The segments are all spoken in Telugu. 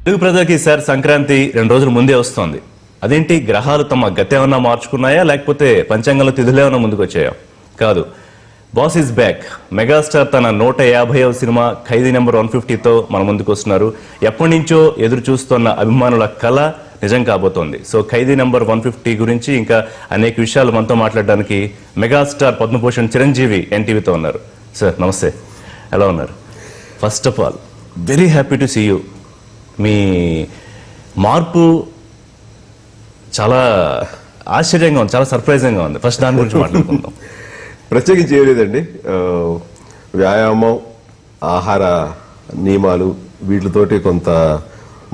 తెలుగు ప్రజలకి ఈసారి సంక్రాంతి 2 రోజుల ముందే వస్తోంది. అదేంటి, గ్రహాలు తమ గతి ఏమన్నా మార్చుకున్నాయా, లేకపోతే పంచాంగంలో తిథులు ఏమన్నా ముందుకు వచ్చాయా? కాదు, బాస్ ఈజ్ బ్యాక్. మెగాస్టార్ తన 150వ సినిమా ఖైదీ నెంబర్ 150తో మన ముందుకు వస్తున్నారు. ఎప్పటి నుంచో ఎదురు చూస్తున్న అభిమానుల కళ నిజం కాబోతోంది. సో ఖైదీ నెంబర్ 150 గురించి ఇంకా అనేక విషయాలు మనతో మాట్లాడడానికి మెగాస్టార్ పద్మభూషణ్ చిరంజీవి ఎన్టీవీతో ఉన్నారు. సార్ నమస్తే, ఎలా ఉన్నారు? First of all very happy to see you. మీ మార్పు చాలా ఆశ్చర్యంగా ఉంది, చాలా సర్ప్రైజింగ్గా ఉంది. ఫస్ట్ దాని గురించి మాట్లాడుకుందాం. ప్రత్యేకించి ఏం లేదండి, వ్యాయామం, ఆహార నియమాలు వీటితోటి కొంత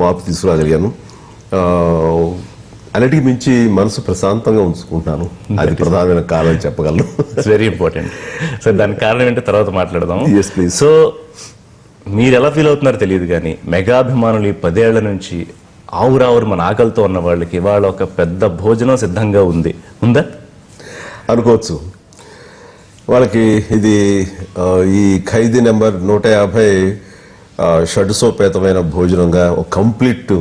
మార్పు తీసుకురాగలిగాను. అన్నిటికి మించి మనసు ప్రశాంతంగా ఉంచుకుంటున్నాను. అది ప్రధానమైన కారణం చెప్పగలను. It's very important. సో దానికి కారణం ఏంటో తర్వాత మాట్లాడదాం. Yes please. సో మీరు ఎలా ఫీల్ అవుతున్నారో తెలియదు కానీ మెగాభిమానులు ఈ 10 ఏళ్ల నుంచి ఆవురావురు మన ఆకలితో ఉన్న వాళ్ళకి ఇవాళ ఒక పెద్ద భోజనం సిద్ధంగా ఉందా అనుకోవచ్చు. వాళ్ళకి ఇది ఈ ఖైదీ నెంబర్ 150 షడ్సోపేతమైన భోజనంగా ఒక కంప్లీట్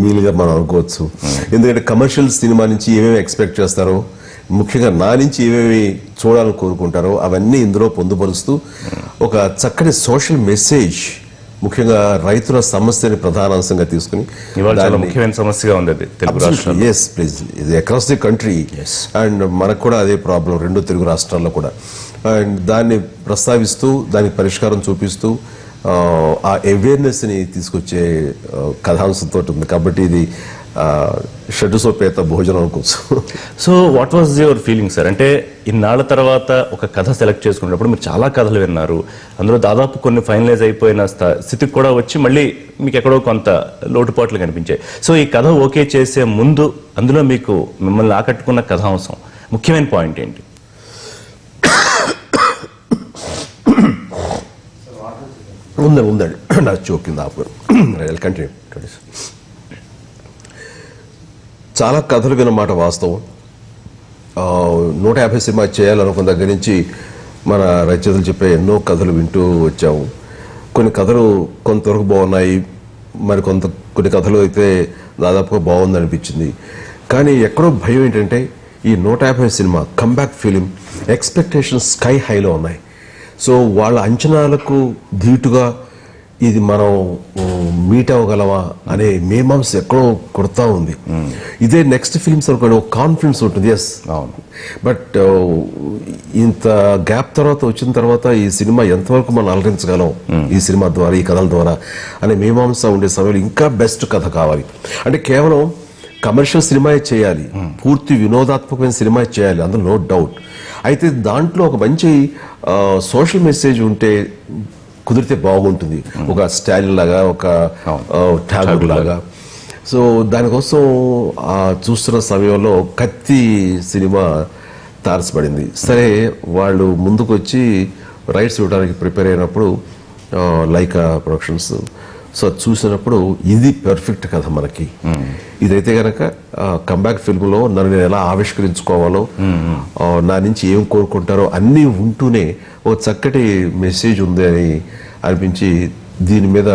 మీల్గా మనం అనుకోవచ్చు. ఎందుకంటే కమర్షియల్ సినిమా నుంచి ఏమేమి ఎక్స్పెక్ట్ చేస్తారో, ముఖ్యంగా నా నుంచి ఏమేమి చూడాలని కోరుకుంటారో అవన్నీ ఇందులో పొందుపరుస్తూ ఒక చక్కటి సోషల్ మెసేజ్, ముఖ్యంగా రైతుల సమస్యని ప్రధానాంశంగా తీసుకుని ముఖ్యమైన సమస్యగా ఉంది తెలుగు రాష్ట్రాల్లో. ఎస్ ప్లీజ్, ఇది అక్రాస్ ది కంట్రీ అండ్ మనకు కూడా అదే ప్రాబ్లం 2 తెలుగు రాష్ట్రాల్లో కూడా. అండ్ దాన్ని ప్రస్తావిస్తూ దానికి పరిష్కారం చూపిస్తూ ఆ అవేర్నెస్ని తీసుకొచ్చే కథాంశంతో ఉంది. కాబట్టి ఇది షడ్సోపేత భోజనం అనుకోవచ్చు. So what was your feeling sir? అంటే ఇన్నాళ్ల తర్వాత ఒక కథ సెలెక్ట్ చేసుకున్నప్పుడు మీరు చాలా కథలు విన్నారు, అందులో దాదాపు కొన్ని ఫైనలైజ్ అయిపోయిన స్థితికి కూడా వచ్చి మళ్ళీ మీకు ఎక్కడో కొంత లోటుపాట్లు కనిపించాయి. సో ఈ కథ ఓకే చేసే ముందు అందులో మీకు మిమ్మల్ని ఆకట్టుకున్న కథాంశం, ముఖ్యమైన పాయింట్ ఏంటి? ఉందండి, నా చోకింది ఆపు. కంటిన్యూ. చాలా కథలు విన్నమాట వాస్తవం. 150 సినిమా చేయాలనుకున్న దగ్గర నుంచి మన రచయితలు చెప్పే ఎన్నో కథలు వింటూ వచ్చాము. కొన్ని కథలు కొంతవరకు బాగున్నాయి, మరి కొన్ని కథలు అయితే దాదాపుగా బాగుంది అనిపించింది. కానీ ఎక్కడో భయం ఏంటంటే ఈ 150 cinema comeback film expectations sky హైలో ఉన్నాయి. సో వాళ్ళ అంచనాలకు ధీటుగా ఇది మనం మీట్ అవ్వగలమా అనే మీమాంస ఎక్కడో కొడతా ఉంది. ఇదే నెక్స్ట్ ఫిల్మ్స్ అనుకోండి, ఒక కాన్ఫిడెన్స్ ఉంటుంది. ఎస్ అవును, బట్ ఇంత గ్యాప్ తర్వాత వచ్చిన తర్వాత ఈ సినిమా ఎంతవరకు మనం అలరించగలం ఈ సినిమా ద్వారా, ఈ కథల ద్వారా అనే మీమాంస ఉండే సమయంలో ఇంకా బెస్ట్ కథ కావాలి. అంటే కేవలం కమర్షియల్ సినిమా చేయాలి, పూర్తి వినోదాత్మకమైన సినిమా చేయాలి, అందులో నో డౌట్. అయితే దాంట్లో ఒక మంచి సోషల్ మెసేజ్ ఉంటే కుదిరితే బాగుంటుంది, ఒక స్టైల్ లాగా, ఒక ట్యాగ్ లాగా. సో దానికోసం చూస్తున్న సమయంలో కత్తి సినిమా తారసపడింది. సరే, వాళ్ళు ముందుకు వచ్చి రైట్స్ ఇవ్వడానికి ప్రిపేర్ అయినప్పుడు లైకా ప్రొడక్షన్స్, సో చూసినప్పుడు ఇది పర్ఫెక్ట్ కథ మనకి. ఇదైతే గనక కంబ్యాక్ ఫిల్మ్లో నన్ను నేను ఎలా ఆవిష్కరించుకోవాలో, నా నుంచి ఏం కోరుకుంటారో అన్నీ ఉంటూనే ఒక చక్కటి మెసేజ్ ఉంది అని అనిపించి దీని మీద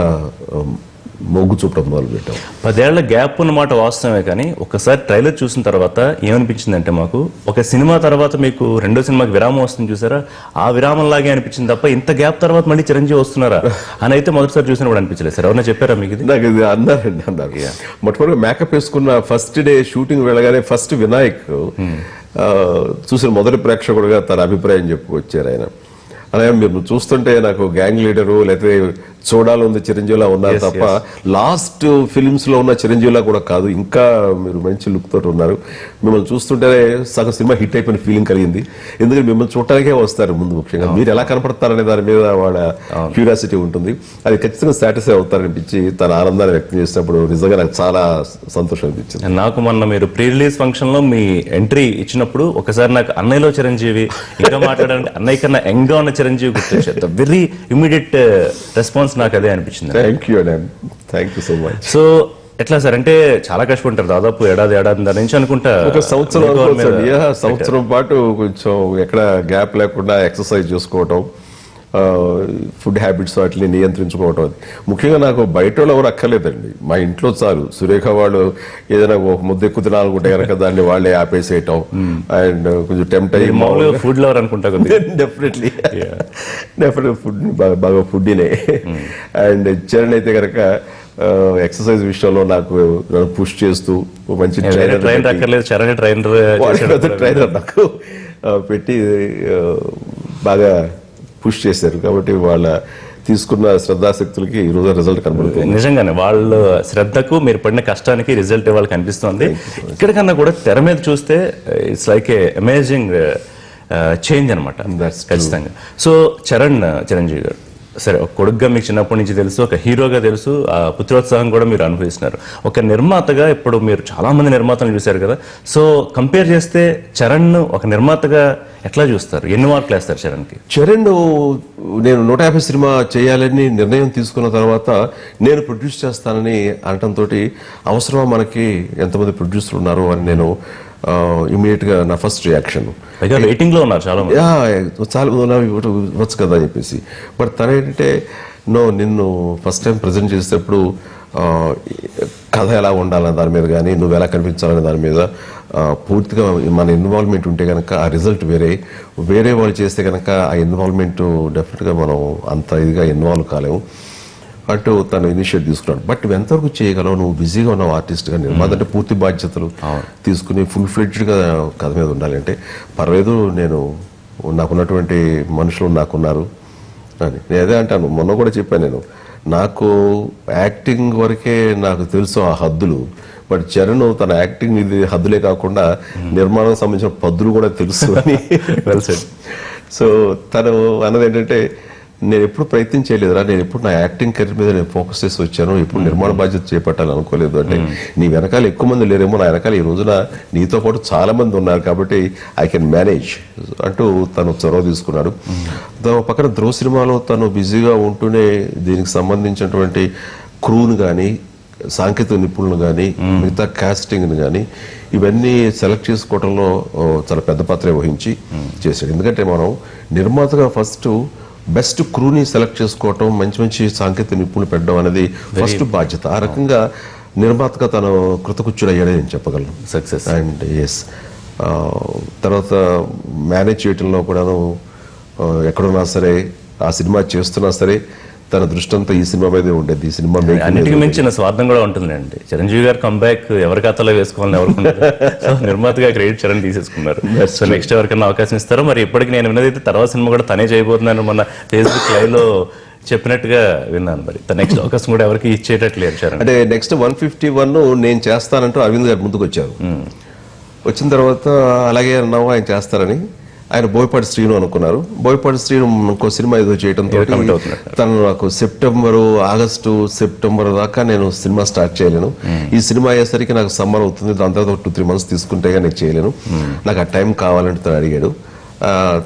మొగ్గు చూపడం మొదలుపెట్టాం. 10 ఏళ్ల గ్యాప్ ఉన్నమాట వాస్తవమే, కానీ ఒకసారి ట్రైలర్ చూసిన తర్వాత ఏమనిపించిందంటే మాకు ఒక సినిమా తర్వాత మీకు రెండో సినిమాకి విరామం వస్తుంది చూసారా, ఆ విరామం లాగే అనిపించింది తప్ప ఇంత గ్యాప్ తర్వాత మళ్ళీ చిరంజీవి వస్తున్నారా అని అయితే మొదటిసారి చూసినప్పుడు అనిపించలేదు సార్. ఎవరైనా చెప్పారా మీకు? నాకు ఇది అన్నారు. మొట్టమొదటి మేకప్ వేసుకున్న ఫస్ట్ డే షూటింగ్ వెళ్ళగానే ఫస్ట్ వినాయక్ చూసిన మొదటి ప్రేక్షకుడుగా తన అభిప్రాయం చెప్పుకొచ్చారు ఆయన. అలాగే మీరు చూస్తుంటే నాకు గ్యాంగ్ లీడరు లేకపోతే చూడాలని చిరంజీవిలా ఉన్నారు తప్ప లాస్ట్ ఫిలిమ్స్ లో ఉన్న చిరంజీవిలా కూడా కాదు. ఇంకా మీరు మంచి లుక్ తోటి ఉన్నారు. మిమ్మల్ని చూస్తుంటేనే సగం సినిమా హిట్ అయిపోయిన ఫీలింగ్ కలిగింది. ఎందుకంటే మిమ్మల్ని చూడటానికే వస్తారు ముందు, ముఖ్యంగా మీరు ఎలా కనపడతారనే దాని మీద వాళ్ళ క్యూరియాసిటీ ఉంటుంది. అది ఖచ్చితంగా సాటిస్ఫై అవుతారనిపించి తన ఆనందాన్ని వ్యక్తం చేసినప్పుడు నిజంగా నాకు చాలా సంతోషం అనిపించింది. నాకు మొన్న మీరు ప్రీ రిలీజ్ ఫంక్షన్ లో మీ ఎంట్రీ ఇచ్చినప్పుడు ఒకసారి నాకు అన్నయ్యలో చిరంజీవి, ఇంకా మాట్లాడాలంటే అన్నయ్య కన్నా యంగ్ గా ఉన్న చిరంజీవి గుర్తొచ్చారు. వెరీ ఇమీడియట్ రెస్పాన్స్ నాకు అదే అనిపించింది. Thank you so much. So ఎట్లా సార్, అంటే చాలా కష్టపడతారు, దాదాపు ఏడాది నుంచి అనుకుంటా, ఒక సంవత్సరం పాటు కొంచెం ఎక్కడ గ్యాప్ లేకుండా ఎక్సర్సైజ్ చేసుకోవటం, ఫుడ్ హ్యాబిట్స్ వాటిని నియంత్రించుకోవటం అది ముఖ్యంగా నాకు బయట వాళ్ళు ఎవరు అక్కర్లేదండి, మా ఇంట్లో చాలు. సురేఖ వాళ్ళు ఏదైనా ఒక ముద్ద ఎక్కువ తినాలనుకుంటే కనుక దాన్ని వాళ్ళే ఆపేసేయటం అండ్ కొంచెం టెంప్ట్ అయ్యి మామూలుగా ఫుడ్ లవర్ అనుకుంటా కొద్దిగా. డెఫినెట్లీ ఫుడ్ బాగా ఫుడ్నే. అండ్ చరణ్ అయితే కనుక ఎక్సర్సైజ్ విషయంలో నాకు పుష్ చేస్తూ మంచి ట్రైనర్ అక్కర్లేదు, చరణ్ ట్రైనర్ నాకు పెట్టి బాగా పుష్ చేశారు. కాబట్టి వాళ్ళ తీసుకున్న శ్రద్ధాశక్తులకి ఈ రోజు రిజల్ట్ కనబడుతుంది. నిజంగానే వాళ్ళ శ్రద్ధకు మీరు పడిన కష్టానికి రిజల్ట్ ఇవాళ కనిపిస్తుంది. ఇక్కడికన్నా కూడా తెర మీద చూస్తే it's like A amazing change అనమాట ఖచ్చితంగా. సో చిరంజీవి గారు, సరే ఒక కొడుగ్గా మీకు చిన్నప్పటి నుంచి తెలుసు, ఒక హీరోగా తెలుసు, ఆ పుత్రోత్సాహం కూడా మీరు అనుభవిస్తున్నారు. ఒక నిర్మాతగా ఇప్పుడు మీరు చాలా మంది నిర్మాతలను చూశారు కదా, సో కంపేర్ చేస్తే చరణ్ ఒక నిర్మాతగా ఎట్లా చూస్తారు? ఎన్ని మార్కులు వేస్తారు చరణ్కి? చరణ్ నేను 150 సినిమా చేయాలని నిర్ణయం తీసుకున్న తర్వాత నేను ప్రొడ్యూస్ చేస్తానని అనటంతో అవసరమా మనకి ఎంతమంది ప్రొడ్యూసర్లు ఉన్నారు అని నేను ఇమీడియట్ గా నా ఫస్ట్ రియాక్షన్. వెయిటింగ్ లో ఉన్నారు చాలా మంది, చాలా మంది ఇవ్వచ్చు కదా అని చెప్పేసి. బట్ తన ఏంటంటే నిన్ను ఫస్ట్ టైం ప్రజెంట్ చేసేటప్పుడు కథ ఎలా ఉండాలన్న దాని మీద కానీ నువ్వు ఎలా కనిపించాలనే దాని మీద పూర్తిగా మన ఇన్వాల్వ్మెంట్ ఉంటే కనుక ఆ రిజల్ట్ వేరే వాళ్ళు చేస్తే కనుక ఆ ఇన్వాల్వ్మెంట్ డెఫినెట్గా మనం అంత ఇదిగా ఇన్వాల్వ్ కాలేము అంటూ తను ఇనిషియేట్ తీసుకున్నాడు. బట్ నువ్వు ఎంతవరకు చేయగలవు, నువ్వు బిజీగా ఉన్నావు ఆర్టిస్ట్గా, నిర్మాత అంటే పూర్తి బాధ్యతలు తీసుకుని ఫుల్ ఫ్లెడ్జ్డ్గా కథ మీద ఉండాలి అంటే పర్లేదు, నేను నాకున్నటువంటి మనుషులు నాకున్నారు అని నేను అదే అంటాను. మొన్న కూడా చెప్పాను, నేను నాకు యాక్టింగ్ వరకే నాకు తెలుసు ఆ హద్దులు, బట్ చరణ్ తన యాక్టింగ్ ఇది హద్దులే కాకుండా నిర్మాణం సంబంధించిన పద్దులు కూడా తెలుసు అని. సో తను అన్నది ఏంటంటే, నేను ఎప్పుడు ప్రయత్నం చేయలేదురా, నేను ఎప్పుడు నా యాక్టింగ్ కెరీర్ మీద నేను ఫోకస్ చేసి వచ్చాను, ఎప్పుడు నిర్మాణ బాధ్యత చేపట్టాలని అనుకోలేదు. అంటే నీ వెనకాల ఎక్కువ మంది లేరేమో, నా వెనకాల ఈ రోజున నీతో పాటు చాలా మంది ఉన్నారు కాబట్టి ఐ కెన్ మేనేజ్ అంటూ తను చొరవ తీసుకున్నాడు. పక్కన ధ్రువ సినిమాలో తను బిజీగా ఉంటూనే దీనికి సంబంధించినటువంటి క్రూను కానీ, సాంకేతిక నిపుణులు కానీ, మిగతా కాస్టింగ్ని కానీ ఇవన్నీ సెలెక్ట్ చేసుకోవడంలో చాలా పెద్ద పాత్ర వహించి చేశాడు. ఎందుకంటే మనం నిర్మాతగా ఫస్ట్ బెస్ట్ క్రూని సెలెక్ట్ చేసుకోవటం, మంచి మంచి సాంకేతిక నిపుణులు పెట్టడం అనేది ఫస్ట్ బాధ్యత. ఆ రకంగా నిర్మాతగా తను కృతకృత్యుడు అయ్యాడని నేను చెప్పగలను. సక్సెస్ అండ్ ఎస్, తర్వాత మేనేజ్ చేయటంలో కూడాను ఎక్కడున్నా సరే, ఆ సినిమా చేస్తున్నా సరే తన దృష్టి అంతా ఈ సినిమా మీదే ఉండేది. ఈ సినిమా అన్నిటికీ మించిన స్వార్థం కూడా ఉంటుందండి. చిరంజీవి గారు కంబ్యాక్ ఎవరి ఖాతాలో వేసుకోవాలని ఎవరు నిర్మాతగా క్రెడిట్ చరణ్ తీసేసుకున్నారు. సో నెక్స్ట్ ఎవరికైనా అవకాశం ఇస్తారో మరి. ఇప్పటికి నేను విన్నదైతే తర్వాత సినిమా కూడా తనే చేయబోతున్నాను, మొన్న ఫేస్బుక్ లైవ్ లో చెప్పినట్టుగా విన్నాను. మరి నెక్స్ట్ అవకాశం కూడా ఎవరికి ఇచ్చేటట్లేదు చరణ్. అంటే నెక్స్ట్ 151 నేను చేస్తానంటూ అరవింద్ గారు ముందుకు వచ్చారు. వచ్చిన తర్వాత అలాగే అన్నావు ఆయన చేస్తారని. ఆయన బోయపాటి శ్రీను అనుకున్నారు. బోయపాటి శ్రీను ఇంకో సినిమా ఏదో చేయడంతో తను నాకు ఆగస్టు సెప్టెంబర్ దాకా నేను సినిమా స్టార్ట్ చేయలేను, ఈ సినిమా అయ్యేసరికి నాకు సమ్మర్ అవుతుంది, దాని తర్వాత 2-3 months తీసుకుంటే నేను చేయలేను, నాకు ఆ టైం కావాలంటే తను అడిగాడు.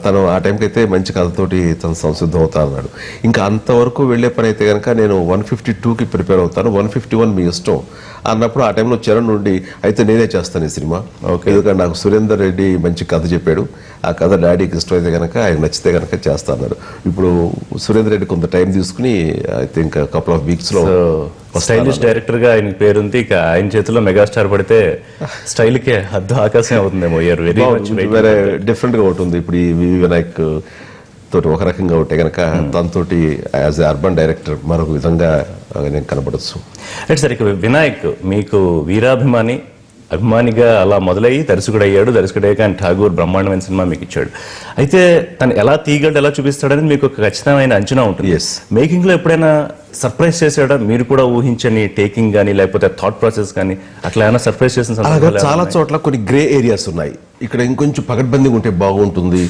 తను ఆ టైంకి అయితే మంచి కథతోటి తను సంసిద్ధం అవుతా అన్నాడు. ఇంకా అంతవరకు వెళ్లే పని అయితే కనుక నేను 152కి ప్రిపేర్ అవుతాను, 151 మీ ఇష్టం అన్నప్పుడు ఆ టైంలో చరణ్ నుండి అయితే నేనే చేస్తాను ఈ సినిమా. ఎందుకంటే నాకు సురేందర్ రెడ్డి మంచి కథ చెప్పాడు, ఆ కథ డాడీకి ఇష్టమైతే కనుక ఆయన నచ్చితే కనుక చేస్తా అన్నాడు. ఇప్పుడు సురేందర్ రెడ్డి కొంత టైం తీసుకుని I think couple of weeks లో స్టైలిష్ డైరెక్టర్ గా ఆయన పేరుంది. ఇక ఆయన చేతిలో మెగాస్టార్ పడితే స్టైల్ కే హద్దు ఆకాశం అవుతుందేమో. వేరే డిఫరెంట్ గా ఉంటుంది. ఇప్పుడు ఈ వినాయక్ తోటి ఒక రకంగా ఉంటే కనుక తనతోటి యాజ్ ఎ అర్బన్ డైరెక్టర్ మరొక విధంగా నేను కనబడచ్చు. అంటే సరే, వినాయక్ మీకు అభిమానిగా అలా మొదలయ్యి దర్శకుడు అయ్యాడు. దర్శకుడు అయ్యాక ఆయన ఠాగూర్ బ్రహ్మాండమైన సినిమా మీకు ఇచ్చాడు. అయితే తను ఎలా తీయగలడు, ఎలా చూపిస్తాడని మీకు ఒక ఖచ్చితమైన అంచనా ఉంటుంది. మేకింగ్ లో ఎప్పుడైనా సర్ప్రైజ్ చేశాడా? మీరు కూడా ఊహించని టేకింగ్ కానీ లేకపోతే థాట్ ప్రాసెస్ కానీ అట్లా ఏమైనా సర్ప్రైజ్ చేసిన చాలా చోట్ల కొన్ని గ్రే ఏరియాస్ ఉన్నాయి. ఇక్కడ ఇంకొంచెం పకడ్బందీగా ఉంటే బాగుంటుంది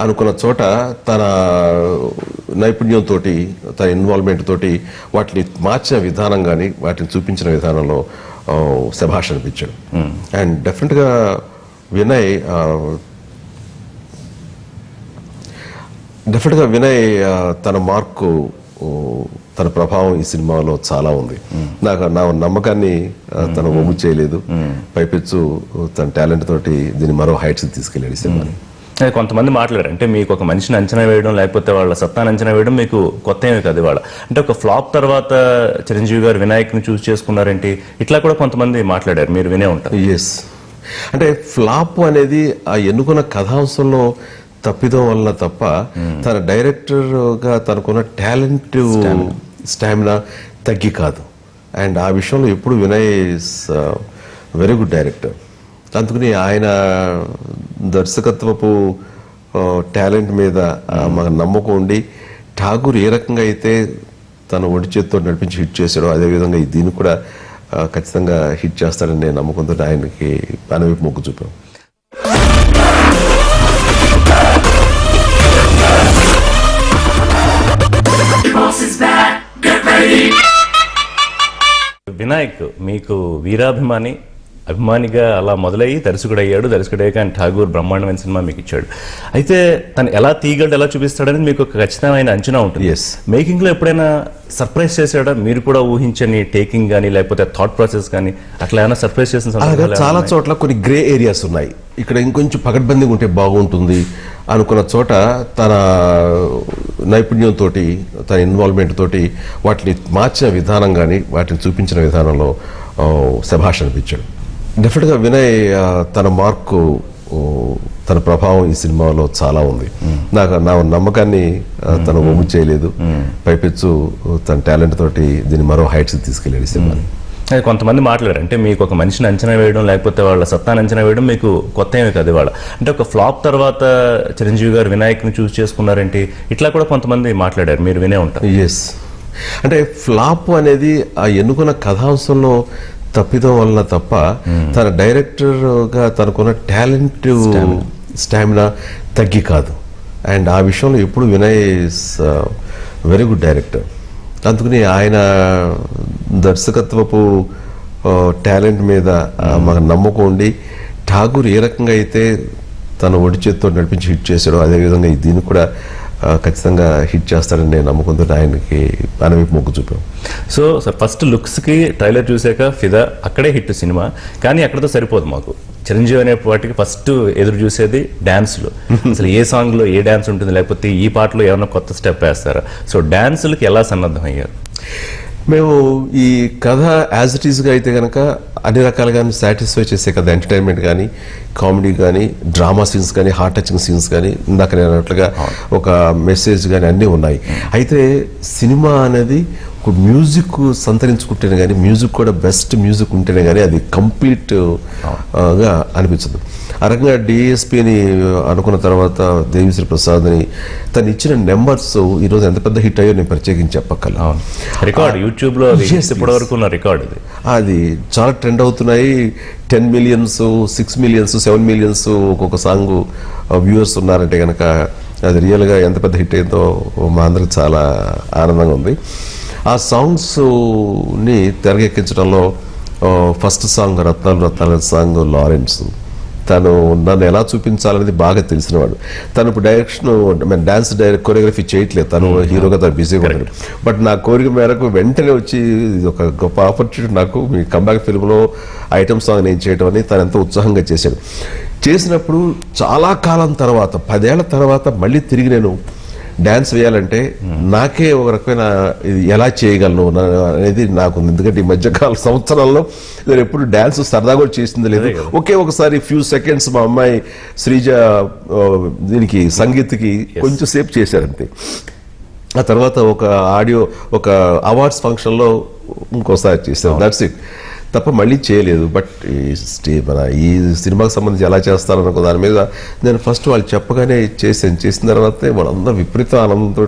అనుకున్న చోట తన నైపుణ్యంతో, తన ఇన్వాల్వ్మెంట్ తోటి వాటిని మార్చిన విధానం కానీ వాటిని చూపించిన విధానంలో శభాష్ అనిపించాడు. అండ్ డెఫినెట్గా వినయ్ తన మార్కు, తన ప్రభావం ఈ సినిమాలో చాలా ఉంది. నాకు నా నమ్మకాన్ని తను ఒమ్ము చేయలేదు. పైపెచ్చు తన టాలెంట్ తోటి దీన్ని మరో హైట్స్ తీసుకెళ్ళాడు ఈ సినిమాని. అదే కొంతమంది మాట్లాడారు అంటే మీకు ఒక మనిషిని అంచనా వేయడం లేకపోతే వాళ్ళ సత్తాను అంచనా వేయడం మీకు కొత్త ఏమీ కాదు ఇవాళ. అంటే ఒక ఫ్లాప్ తర్వాత చిరంజీవి గారు వినాయక్ని చూస్ చేసుకున్నారేంటి, ఇట్లా కూడా కొంతమంది మాట్లాడారు, మీరు వినే ఉంటారు. ఎస్, అంటే ఫ్లాప్ అనేది ఆ ఎన్నుకున్న కథాంశంలో తప్పిదం వల్ల తప్ప తన డైరెక్టర్గా తనకున్న టాలెంట్ స్టామినా తగ్గి కాదు. అండ్ ఆ విషయంలో ఎప్పుడు వినయ్ వెరీ గుడ్ డైరెక్టర్. అందుకని ఆయన దర్శకత్వపు టాలెంట్ మీద మాకు నమ్మకం ఉండి ఠాగూర్ ఏ రకంగా అయితే తన ఒడి చేతితో నడిపించి హిట్ చేశాడో అదేవిధంగా దీన్ని కూడా ఖచ్చితంగా హిట్ చేస్తాడని నేను నమ్మకంతో ఆయనకి వైపు మొగ్గు చూపాం. వినాయక్ మీకు వీరాభిమాని, అభిమానిగా అలా మొదలయ్యి దర్శకుడు అయ్యాడు. దర్శకుడు అయ్యాక ఆయన ఠాగూర్ బ్రహ్మాండమైన సినిమా మీకు ఇచ్చాడు. అయితే తను ఎలా తీయగలడు, ఎలా చూపిస్తాడని మీకు ఒక ఖచ్చితమైన అంచనా ఉంటుంది. Yes. మేకింగ్ లో ఎప్పుడైనా సర్ప్రైజ్ చేశాడా, మీరు కూడా ఊహించని టేకింగ్ కానీ లేకపోతే థాట్ ప్రాసెస్ కానీ అట్లా ఏమైనా సర్ప్రైజ్ చేసిన అలాగే సందర్భాలు చాలా చోట్ల కొన్ని గ్రే ఏరియాస్ ఉన్నాయి. ఇక్కడ ఇంకొంచెం పకడ్బందీగా ఉంటే బాగుంటుంది అనుకున్న చోట తన నైపుణ్యంతో, తన ఇన్వాల్వ్మెంట్ తోటి వాటిని మార్చిన విధానం కానీ వాటిని చూపించిన విధానంలో శభాష్ అనిపించాడు. డెఫినెట్గా వినయ్ తన మార్కు, తన ప్రభావం ఈ సినిమాలో చాలా ఉంది. నాకు నా నమ్మకాన్ని తను ఒమ్ము చేయలేదు. పైపెచ్చు తన టాలెంట్ తోటి దీన్ని మరో హైట్స్ తీసుకెళ్ళాడు ఈ సినిమాని. అది కొంతమంది మాట్లాడారు అంటే మీకు ఒక మనిషిని అంచనా వేయడం లేకపోతే వాళ్ళ సత్తాను అంచనా వేయడం మీకు కొత్త ఏమీ కాదు ఇవాళ. అంటే ఒక ఫ్లాప్ తర్వాత చిరంజీవి గారు వినాయక్ని చూస్ చేసుకున్నారేంటి, ఇట్లా కూడా కొంతమంది మాట్లాడారు, మీరు వినే ఉంటారు. ఎస్, అంటే ఫ్లాప్ అనేది ఆ ఎన్నుకున్న కథాంశంలో తప్పిదం వలన తప్ప తన డైరెక్టర్గా తనకున్న టాలెంట్ స్టామినా తగ్గి కాదు. అండ్ ఆ విషయంలో ఎప్పుడు వినయ్ వెరీ గుడ్ డైరెక్టర్. అందుకని ఆయన దర్శకత్వపు టాలెంట్ మీద మాకు నమ్మకం ఉండి ఠాగూర్ ఏ రకంగా అయితే తన ఒడి చేతితో నడిపించి హిట్ చేశాడో అదేవిధంగా దీన్ని కూడా ఖచ్చితంగా హిట్ చేస్తాడని నేను నమ్మకంతో ఆయనకి వైపు మొగ్గు చూపాం. సో ఫస్ట్ లుక్స్కి ట్రైలర్ చూసాక ఫిదా అక్కడే హిట్ సినిమా. కానీ అక్కడతో సరిపోదు మాకు. చిరంజీవి అనే వాటికి ఫస్ట్ ఎదురు చూసేది డాన్స్లు. అసలు ఏ సాంగ్లో ఏ డాన్స్ ఉంటుంది, లేకపోతే ఈ పాటలో ఏమైనా కొత్త స్టెప్ వేస్తారా? సో డాన్సులకి ఎలా సన్నద్ధం అయ్యారు? మేము ఈ కథ యాజ్ ఇట్ ఈస్గా అయితే కనుక అన్ని రకాలుగా సాటిస్ఫై చేసే కథ, ఎంటర్టైన్మెంట్ కానీ, కామెడీ కానీ, డ్రామా సీన్స్ కానీ, హార్ట్ టచింగ్ సీన్స్ కానీ, ఇందాక నేను అన్నట్లుగా ఒక మెసేజ్ కానీ అన్నీ ఉన్నాయి. అయితే సినిమా అనేది ఒక మ్యూజిక్ సంతరించుకుంటేనే కానీ, మ్యూజిక్ కూడా బెస్ట్ మ్యూజిక్ ఉంటేనే కానీ అది కంప్లీట్ గా అనిపించదు. ఆ రకంగా డిఎస్పీని అనుకున్న తర్వాత దేవిశ్రీ ప్రసాద్ని తను ఇచ్చిన నెంబర్స్ ఈరోజు ఎంత పెద్ద హిట్ అయ్యో నేను ప్రత్యేకించి చెప్పక్కర్లేదు. రికార్డ్ యూట్యూబ్ లో ఇప్పటి వరకు ఉన్న రికార్డ్ అది చాలా ట్రెండ్ అవుతున్నాయి. 10 మిలియన్స్, 6 మిలియన్స్, 7 మిలియన్స్ ఒక్కొక్క సాంగ్ వ్యూవర్స్ ఉన్నారంటే కనుక అది రియల్గా ఎంత పెద్ద హిట్ అయిందో మా అందరికి చాలా ఆనందంగా ఉంది. ఆ సాంగ్స్ని తెరకెక్కించడంలో ఫస్ట్ సాంగ్ రత్నాలు రత్నాల సాంగ్ లారెన్స్. తను నన్ను ఎలా చూపించాలనేది బాగా తెలిసినవాడు. తను ఇప్పుడు డైరెక్షన్ డాన్స్ కొరియోగ్రఫీ చేయట్లేదు, తను హీరోగా తను బిజీగా ఉన్నాడు. బట్ నా కోరిక మేరకు వెంటనే వచ్చి ఇది ఒక గొప్ప ఆపర్చునిటీ నాకు, మీ కంబ్యాక్ ఫిల్మ్లో ఐటమ్ సాంగ్ నేను చేయడం అని తను ఎంతో ఉత్సాహంగా చేశాడు. చేసినప్పుడు చాలా కాలం తర్వాత, 10 ఏళ్ల తర్వాత మళ్ళీ తిరిగి నేను డాన్స్ వేయాలంటే నాకే ఒక రకమైన ఎలా చేయగలను అనేది నాకు ఉంది. ఎందుకంటే ఈ మధ్యకాల సంవత్సరాల్లో నేను ఎప్పుడు డాన్స్ సరదా కూడా చేసింది లేదు. ఒకే ఒకసారి ఫ్యూ సెకండ్స్ మా అమ్మాయి శ్రీజ దీనికి సంగీత్కి కొంచెం సేపు చేశారంతే. ఆ తర్వాత ఒక ఆడియో, ఒక అవార్డ్స్ ఫంక్షన్లో ఇంకోసారి చేశాను, దట్స్ ఇట్. తప్ప మళ్ళీ చేయలేదు. బట్ మన ఈ సినిమాకి సంబంధించి ఎలా చేస్తారన్న దాని మీద నేను ఫస్ట్ వాళ్ళు చెప్పగానే చేసిన తర్వాతే వాళ్ళందరూ విపరీత ఆనందంతో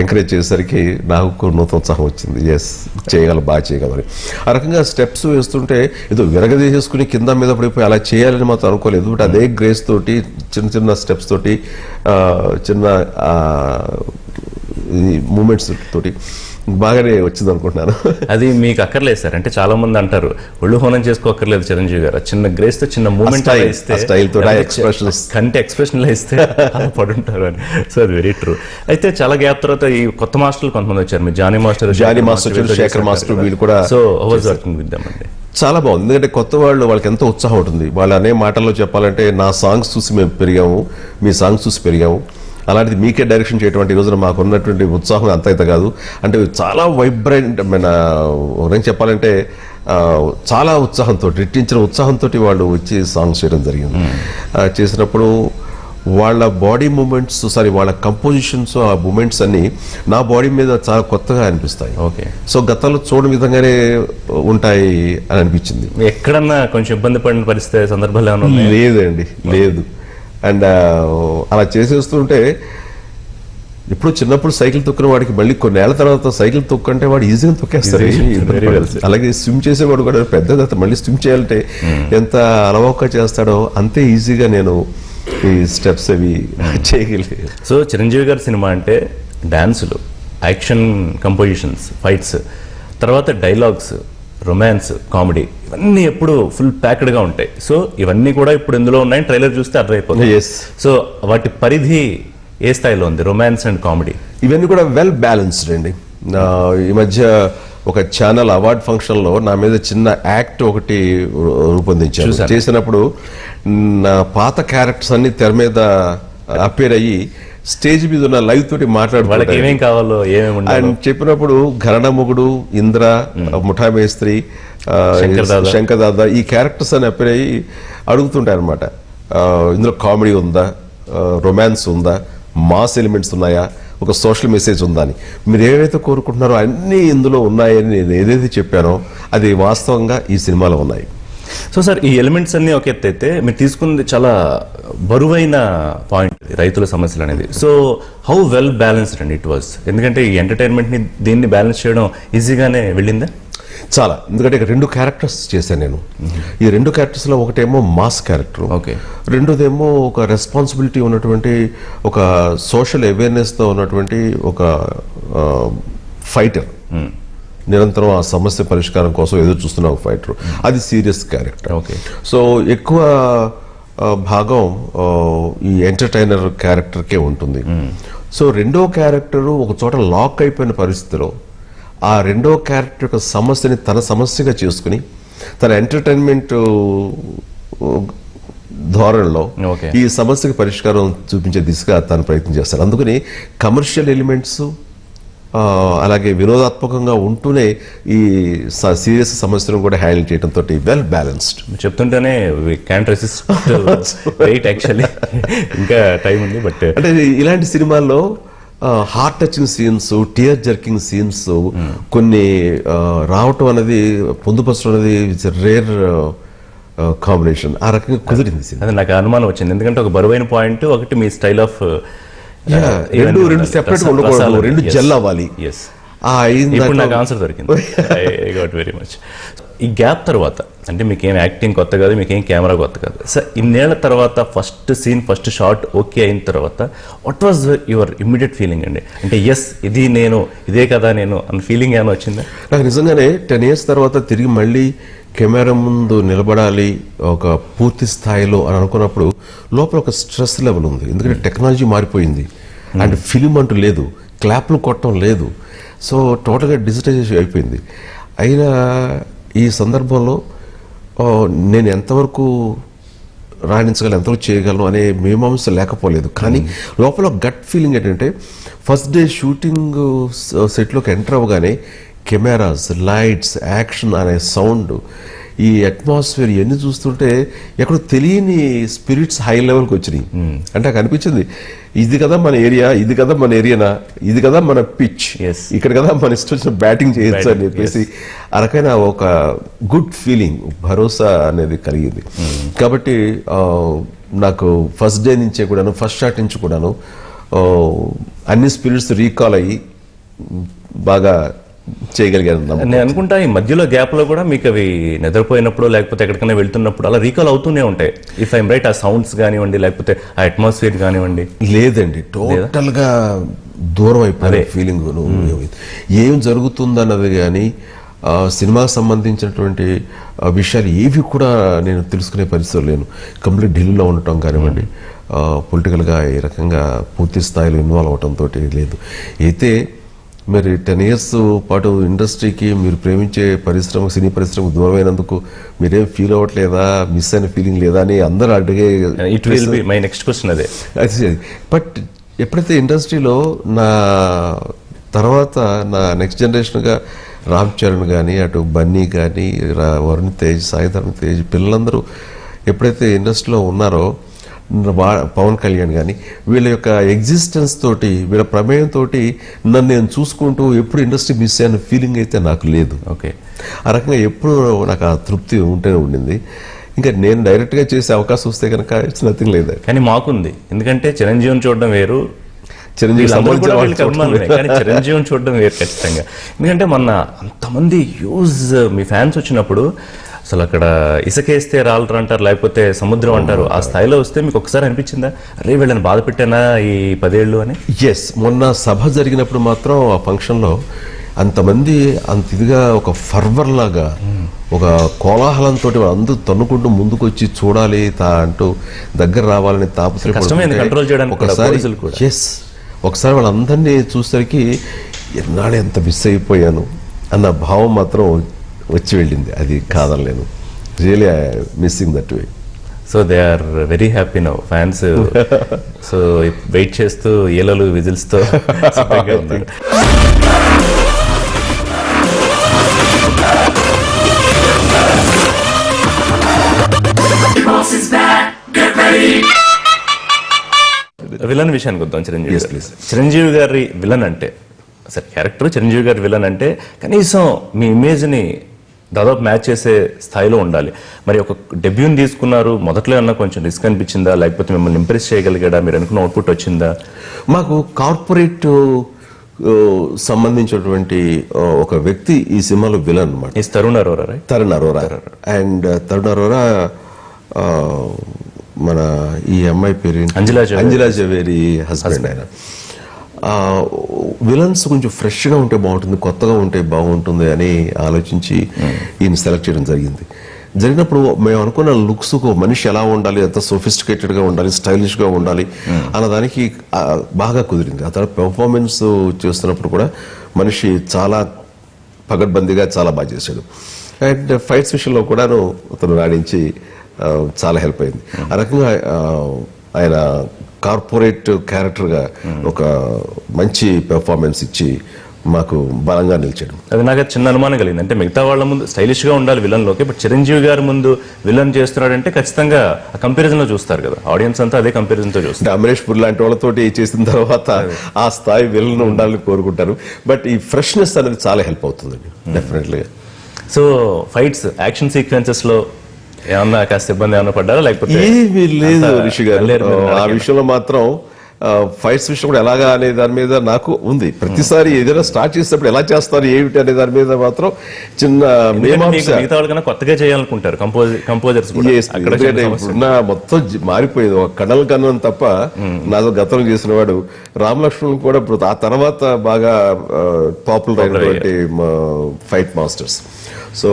ఎంకరేజ్ చేసేసరికి నాకు నూతనోత్సాహం వచ్చింది. ఎస్, బాగా చేయగలరు. ఆ రకంగా స్టెప్స్ వేస్తుంటే ఏదో విరగదీసేసుకుని కింద మీద పడిపోయి అలా చేయాలని మాత్రం అనుకోలేదు. బట్ అదే గ్రేస్ తోటి చిన్న చిన్న స్టెప్స్ తోటి చిన్న మూమెంట్స్ తోటి బాగానే వచ్చింది అనుకుంటున్నాను. అది మీకు అక్కర్లేదు సార్. అంటే చాలా మంది అంటారు ఒళ్ళు హోనం చేసుకోక్కర్లేదు చిరంజీవి గారు, చిన్న గ్రేస్ తో చిన్న మూమెంట్ కంటే ఎక్స్ప్రెషన్ ఇస్తే పడుంటారు అని. సో అది వెరీ ట్రూ. అయితే చాలా గ్యాప్ తర్వాత ఈ కొత్త మాస్టర్లు కొంతమంది వచ్చారు. మీ జానీ మాస్టర్, శేఖర్ మాస్టర్, వీళ్ళు కూడా. So how was working with them అండి? చాలా బాగుంది. ఎందుకంటే కొత్త వాళ్ళకి ఎంతో ఉత్సాహం ఉంటుంది. వాళ్ళు అనే మాటల్లో చెప్పాలంటే నా సాంగ్స్ చూసి మేము పెరిగాము, మీ సాంగ్స్ చూసి పెరిగాము, అలాంటిది మీకే డైరెక్షన్ చేయటువంటి ఈ రోజున మాకు ఉన్నటువంటి ఉత్సాహం అంత అయితే కాదు. అంటే చాలా వైబ్రెంట్, ఒకరికి చెప్పాలంటే చాలా ఉత్సాహంతో, రెట్టించిన ఉత్సాహంతో వాళ్ళు వచ్చి సాంగ్స్ చేయడం జరిగింది. చేసినప్పుడు వాళ్ళ బాడీ మూమెంట్స్, వాళ్ళ కంపోజిషన్స్, ఆ మూమెంట్స్ అన్ని నా బాడీ మీద చాలా కొత్తగా అనిపిస్తాయి. ఓకే. సో గతంలో చూడని విధంగానే ఉంటాయి అని అనిపించింది. ఎక్కడన్నా కొంచెం ఇబ్బంది పడిన పరిస్థితి సందర్భాలు ఏమైనా ఉన్నాయా? లేదండి, లేదు. అండ్ అలా చేసేస్తుంటే ఇప్పుడు చిన్నప్పుడు సైకిల్ తొక్కిన వాడికి మళ్ళీ కొన్నేళ్ల తర్వాత సైకిల్ తొక్కంటే వాడు ఈజీగా తొక్కేస్తారు. అలాగే స్విమ్ చేసేవాడు కూడా పెద్దది మళ్ళీ స్విమ్ చేయాలంటే ఎంత అలవోక చేస్తాడో అంతే ఈజీగా నేను ఈ స్టెప్స్ అవి చేయగలిగాను. సో చిరంజీవి గారి సినిమా అంటే డాన్సులు, యాక్షన్ కంపోజిషన్స్, ఫైట్స్, తర్వాత డైలాగ్స్, రొమాన్స్, కామెడీ, ఇవన్నీ ఎప్పుడు ఫుల్ ప్యాక్డ్గా ఉంటాయి. సో ఇవన్నీ కూడా ఇప్పుడు ఇందులో ఉన్నాయి, ట్రైలర్ చూస్తే అర్థమైపోతుంది. Yes. సో వాటి పరిధి ఏ స్థాయిలో ఉంది, రొమాన్స్ అండ్ కామెడీ? ఇవన్నీ కూడా వెల్ బ్యాలెన్స్డ్ అండి. ఈ మధ్య ఒక ఛానల్ అవార్డ్ ఫంక్షన్ లో నా మీద చిన్న యాక్ట్ ఒకటి రూపొందించారు. చేసినప్పుడు నా పాత క్యారెక్టర్స్ అన్ని తెర మీద అపేర్ అయ్యి స్టేజ్ మీద ఉన్న లైవ్ తోటి వాళ్ళకి ఏమేం కావాలో ఏమేమి ఆయన చెప్పినప్పుడు ఘరణముగుడు, ఇంద్ర, ముఠా మేస్త్రి, శంకర్ దాదా, ఈ క్యారెక్టర్స్ అని అపేర్ అయ్యి అడుగుతుంటాయి అనమాట. ఇందులో కామెడీ ఉందా, రొమాన్స్ ఉందా, మాస్ ఎలిమెంట్స్ ఉన్నాయా, ఒక సోషల్ మెసేజ్ ఉందా అని. మీరు ఏవైతే కోరుకుంటున్నారో అన్నీ ఇందులో ఉన్నాయని నేను ఏదైతే చెప్పానో అది వాస్తవంగా ఈ సినిమాలో ఉన్నాయి. సో సార్, ఈ ఎలిమెంట్స్ అన్ని ఒక ఎత్తు అయితే మీరు తీసుకున్నది చాలా బరువైన పాయింట్, రైతుల సమస్యలు అనేది. So how well balanced and it was? ఎందుకంటే ఈ ఎంటర్టైన్మెంట్ ని దీన్ని బ్యాలెన్స్ చేయడం ఈజీగానే వెళ్ళిందా? చాలా. ఎందుకంటే ఇక 2 క్యారెక్టర్స్ చేశాను నేను. ఈ 2 క్యారెక్టర్స్ లో ఒకటేమో మాస్ క్యారెక్టర్, రెండోదేమో ఒక రెస్పాన్సిబిలిటీ ఉన్నటువంటి, ఒక సోషల్ అవేర్నెస్ తో ఉన్నటువంటి ఒక ఫైటర్, నిరంతరం ఆ సమస్య పరిష్కారం కోసం ఎదురు చూస్తున్న ఒక ఫైటర్. అది సీరియస్ క్యారెక్టర్. సో ఎక్కువ భాగం ఈ ఎంటర్టైనర్ క్యారెక్టర్కే ఉంటుంది. సో రెండో క్యారెక్టర్ ఒక చోట లాక్ అయిపోయిన పరిస్థితిలో ఆ రెండో క్యారెక్టర్ యొక్క సమస్యని తన సమస్యగా చేసుకుని తన ఎంటర్టైన్మెంట్ ధోరణిలో ఈ సమస్యకి పరిష్కారం చూపించే దిశగా తను ప్రయత్నం చేస్తాడు. అందుకని కమర్షియల్ ఎలిమెంట్స్ అలాగే వినోదాత్మకంగా ఉంటూనే ఈ సీరియస్ సమస్యను కూడా హ్యాండిల్ చేయడం తోటి వెల్ బ్యాలెన్స్డ్. చెప్తుంటేనే క్యాన్ రెసిస్ట్ వెయిట్, యాక్చువల్లీ ఇంకా టైం ఉంది. బట్ అంటే ఇలాంటి సినిమాల్లో heart touching scenes, tear jerking scenes కొన్ని రావటం అనేది, పొందుపరచడం అనేది ఇట్స్ రేర్ కాంబినేషన్. ఆ రకంగా కుదిరింది సినిమా. అది నాకు అనుమానం వచ్చింది. ఎందుకంటే ఒక బరువైన పాయింట్, ఒకటి మీ స్టైల్ ఆఫ్ రెండు సెపరేట్ ఉండకూడదు, రెండు జెల్ అవ్వాలి. ఇప్పుడు నాకు ఆన్సర్ దొరికింది. I got very much. ఈ గ్యాప్ తర్వాత అంటే మీకేం యాక్టింగ్ కొత్త కాదు, మీకేం కెమెరా కొత్త కాదు సార్. ఇన్నేళ్ల తర్వాత first scene, first shot okay అయిన తర్వాత what was your immediate feeling అండి? అంటే ఎస్, ఇది నేను, ఇదే కదా నేను అన్న ఫీలింగ్ ఏమైనా వచ్చిందా? నాకు నిజంగానే 10 years తర్వాత తిరిగి మళ్ళీ కెమెరా ముందు నిలబడాలి ఒక పూర్తి స్థాయిలో అని అనుకున్నప్పుడు లోపల ఒక స్ట్రెస్ లెవెల్ ఉంది. ఎందుకంటే టెక్నాలజీ మారిపోయింది అండ్ ఫిలిం అంటూ లేదు, క్లాప్లు కొట్టడం లేదు. సో టోటల్గా డిజిటైజేషన్ అయిపోయింది. అయినా ఈ సందర్భంలో నేను ఎంతవరకు రాణించగలను, ఎంతవరకు చేయగలను అనే మీమాంస లేకపోలేదు. కానీ లోపల గట్ ఫీలింగ్ ఏంటంటే ఫస్ట్ డే షూటింగ్ సెట్లోకి ఎంటర్ అవ్వగానే కెమెరాస్, లైట్స్, యాక్షన్ అనే సౌండ్, ఈ అట్మాస్ఫియర్ ఇవన్నీ చూస్తుంటే ఎక్కడో తెలియని స్పిరిట్స్ హై లెవెల్కి వచ్చినాయి. అంటే నాకు అనిపించింది, ఇది కదా మన ఏరియా, ఇది కదా మన ఏరియానా, ఇది కదా మన పిచ్, ఇక్కడ కదా మన ఇష్టం వచ్చిన బ్యాటింగ్ చేయొచ్చు అని చెప్పేసి ఆ రకమైన ఒక గుడ్ ఫీలింగ్, భరోసా అనేది కలిగింది. కాబట్టి నాకు ఫస్ట్ డే నుంచే కూడాను, ఫస్ట్ షాట్ నుంచి కూడాను అన్ని స్పిరిట్స్ రీకాల్ అయ్యి బాగా చేయగలిగాను. నేను అనుకుంటా ఈ మధ్యలో గ్యాప్ లో కూడా మీకు అవి నిద్రపోయినప్పుడు లేకపోతే ఎక్కడికైనా వెళ్తున్నప్పుడు అలా రీకాల్ అవుతూనే ఉంటాయి. ఇఫ్ ఐఎమ్ రైట్, ఆ సౌండ్స్ కానివ్వండి, లేకపోతే ఆ అట్మాస్ఫియర్ కానివ్వండి. లేదండి, టోటల్ గా దూరం అయిపోయే ఫీలింగ్. ఏం జరుగుతుందన్నది కానీ సినిమాకి సంబంధించినటువంటి విషయాలు ఏవి కూడా నేను తెలుసుకునే పరిస్థితులు లేను. కంప్లీట్ ఢిల్లీలో ఉండటం కానివ్వండి, పొలిటికల్గా ఈ రకంగా పూర్తి స్థాయిలో ఇన్వాల్వ్ అవటంతో లేదు. అయితే మరి 10 years పాటు ఇండస్ట్రీకి మీరు ప్రేమించే పరిశ్రమ, సినీ పరిశ్రమకు దూరమైనందుకు మీరేం ఫీల్ అవ్వట్లేదా, మిస్ అయిన ఫీలింగ్ లేదా అని అందరూ అడిగే it will be my next question అదే. బట్ ఎప్పుడైతే ఇండస్ట్రీలో నా తర్వాత నా నెక్స్ట్ జనరేషన్గా రామ్ చరణ్ కానీ, అటు బన్నీ కానీ, వరుణ్ తేజ్, సాయిధరం తేజ్ పిల్లలందరూ ఎప్పుడైతే ఇండస్ట్రీలో ఉన్నారో, పవన్ కళ్యాణ్ కానీ, వీళ్ళ యొక్క ఎగ్జిస్టెన్స్ తోటి, వీళ్ళ ప్రమేయంతో నన్ను నేను చూసుకుంటూ ఎప్పుడు ఇండస్ట్రీ మిస్ అయిన ఫీలింగ్ అయితే నాకు లేదు. ఓకే, ఆ రకంగా ఎప్పుడు నాకు ఆ తృప్తి ఉంటూనే ఉండింది. ఇంకా నేను డైరెక్ట్గా చేసే అవకాశం వస్తే కనుక ఇట్స్ నథింగ్ లేదు. కానీ మాకుంది, ఎందుకంటే చిరంజీవిని చూడడం వేరు, చిరంజీవి కానీ చిరంజీవిని చూడడం వేరు ఖచ్చితంగా. ఎందుకంటే మొన్న అంతమంది హ్యూజ్ మీ ఫ్యాన్స్ వచ్చినప్పుడు అసలు అక్కడ ఇసుకేస్తే రాలరు అంటారు, లేకపోతే సముద్రం అంటారు, ఆ స్థాయిలో వస్తే మీకు ఒకసారి అనిపించిందా అరే వీళ్ళని బాధ పెట్టానా ఈ 10 ఏళ్ళు అని? ఎస్, మొన్న సభ జరిగినప్పుడు మాత్రం ఆ ఫంక్షన్లో అంతమంది అంత ఇదిగా ఒక ఫర్వర్ లాగా ఒక కోలాహలంతో అందరూ తన్నుకుంటూ ముందుకు వచ్చి చూడాలి అంటూ దగ్గర రావాలని తాపత్రయం. ఒకసారి వాళ్ళందరినీ చూసరికి ఎన్నాళ్ళు ఎంత మిస్ అయిపోయాను అన్న భావం మాత్రం వచ్చి వెళ్ళింది. అది కాదనలేను. Really missing that way. So they are very happy now fans. So wait చేస్తూ ఏలలు విజిల్స్తో ఉన్నారు. విలన్ విషయానికి వద్దాం. చిరంజీవి గారి విలన్ అంటే, సరే క్యారెక్టర్ చిరంజీవి గారి విలన్ అంటే కనీసం మీ ఇమేజ్ని దాదాపు మ్యాచ్ చేసే స్థాయిలో ఉండాలి. మరి ఒక డెబ్యూని తీసుకున్నారు, మొదట్లో అన్నా కొంచెం రిస్క్ అనిపించిందా, లేకపోతే మిమ్మల్ని ఇంప్రెస్ చేయగలిగాడా, మీరు అనుకున్న అవుట్పుట్ వచ్చిందా? మాకు కార్పొరేట్ సంబంధించినటువంటి ఒక వ్యక్తి ఈ సినిమాలో విలన్ అనమాట. తరుణ్ అరోరా. అండ్ తరుణ్ అరోరా మన ఈ అమ్మాయి పేరు అంజలా జవేరి హస్బెండ్. ఆయన విలన్స్ కొంచెం ఫ్రెష్గా ఉంటే బాగుంటుంది, కొత్తగా ఉంటే బాగుంటుంది అని ఆలోచించి ఈయన సెలెక్ట్ చేయడం జరిగినప్పుడు మేము అనుకున్న లుక్స్ మనిషి ఎలా ఉండాలి, ఎంత సోఫిస్టికేటెడ్గా ఉండాలి, స్టైలిష్గా ఉండాలి అన్నదానికి బాగా కుదిరింది. ఆ తర్వాత పెర్ఫార్మెన్స్ చేస్తున్నప్పుడు కూడా మనిషి చాలా పగడ్బందీగా చాలా బాగా చేశాడు. అండ్ ఫైట్స్ విషయంలో కూడాను అతను రాణించి చాలా హెల్ప్ అయింది. ఆ రకంగా ఆయన కార్పొరేట్ క్యారెక్టర్గా ఒక మంచి పెర్ఫార్మెన్స్ ఇచ్చి మాకు బలంగా నిలిచాడు. అది నాకు చిన్న అనుమానం కలిగింది. అంటే మిగతా వాళ్ళ ముందు స్టైలిష్గా ఉండాలి విలన్లోకి, బట్ చిరంజీవి గారి ముందు విలన్ చేస్తున్నాడంటే ఖచ్చితంగా ఆ కంపారిజన్లో చూస్తారు కదా, ఆడియన్స్ అంతా అదే కంపారిజన్తో చూస్తారు. అమరేష్ పురి లాంటి వాళ్ళతోటి చేసిన తర్వాత ఆ స్థాయి విలన్ ఉండాలని కోరుకుంటారు. బట్ ఈ ఫ్రెష్నెస్ అనేది చాలా హెల్ప్ అవుతుందండి డెఫినెట్లీగా. సో ఫైట్స్, యాక్షన్ సీక్వెన్సెస్ లో ఏమన్నా కాస్త ఇబ్బంది ఏమన్నా పడ్డారా, లేకపోతే? ఏమీ లేదు రిషి గారు, ఆ విషయంలో మాత్రం ఫైట్స్ విషయం కూడా ఎలాగా అనే దాని మీద నాకు ఉంది. ప్రతిసారి ఏదైనా స్టార్ట్ చేసేటప్పుడు ఎలా చేస్తారు ఏమిటి అనే దాని మీద మాత్రం చిన్న మిగతా వాళ్ళకన్నా కొత్తగా చేయాలనుకుంటారు కంపోజర్స్. ఇప్పుడున్న మొత్తం మారిపోయింది. ఒక కడల్ కన్నన్ తప్ప నాతో గతంలో చేసిన వాడు రామ్ లక్ష్మణ్ కూడా ఇప్పుడు ఆ తర్వాత బాగా పాపులర్ అయినటువంటి ఫైట్ మాస్టర్స్. సో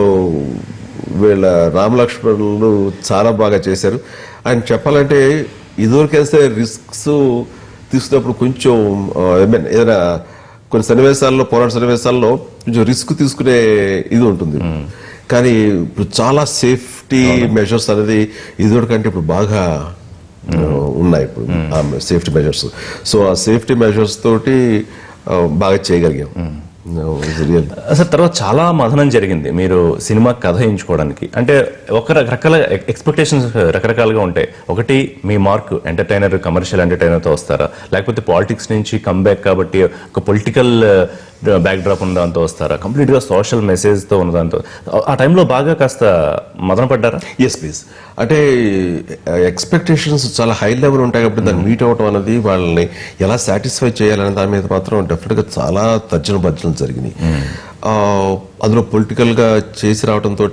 వీళ్ళ రామ్ లక్ష్మణులు చాలా బాగా చేశారు. ఆయన చెప్పాలంటే ఇదివరకేస్తే రిస్క్స్ తీసుకున్నప్పుడు కొంచెం ఏదైనా కొన్ని సన్నివేశాల్లో, పోరాట సన్నివేశాల్లో కొంచెం రిస్క్ తీసుకునే ఇది ఉంటుంది. కానీ ఇప్పుడు చాలా సేఫ్టీ మెజర్స్ అనేది ఇదివరకంటే ఇప్పుడు బాగా ఉన్నాయి. ఇప్పుడు ఆ సేఫ్టీ మెజర్స్, సో ఆ సేఫ్టీ మెజర్స్ తోటి బాగా చేయగలిగాం. అసలు తర్వాత చాలా మథనం జరిగింది మీరు సినిమా కథ ఎంచుకోవడానికి. అంటే ఒక రకరకాల ఎక్స్పెక్టేషన్స్ రకరకాలుగా ఉంటాయి. ఒకటి మీ మార్క్ ఎంటర్టైనర్, కమర్షియల్ ఎంటర్టైనర్తో వస్తారా, లేకపోతే పాలిటిక్స్ నుంచి కమ్బ్యాక్ కాబట్టి ఒక పొలిటికల్ బ్యాక్ డ్రాప్ ఉన్న దాంతో వస్తారా, కంప్లీట్గా సోషల్ మెసేజ్తో ఉన్న దాంతో? ఆ టైంలో బాగా కాస్త మదన పడ్డారా? Yes please. అంటే ఎక్స్పెక్టేషన్స్ చాలా హై లెవెల్ ఉంటాయి కాబట్టి దాన్ని మీట్ అవ్వటం అనేది, వాళ్ళని ఎలా సాటిస్ఫై చేయాలనే దాని మీద మాత్రం డెఫినెట్గా చాలా తర్జన భర్జనలు జరిగినాయి. అందులో పొలిటికల్గా చేసి రావడంతో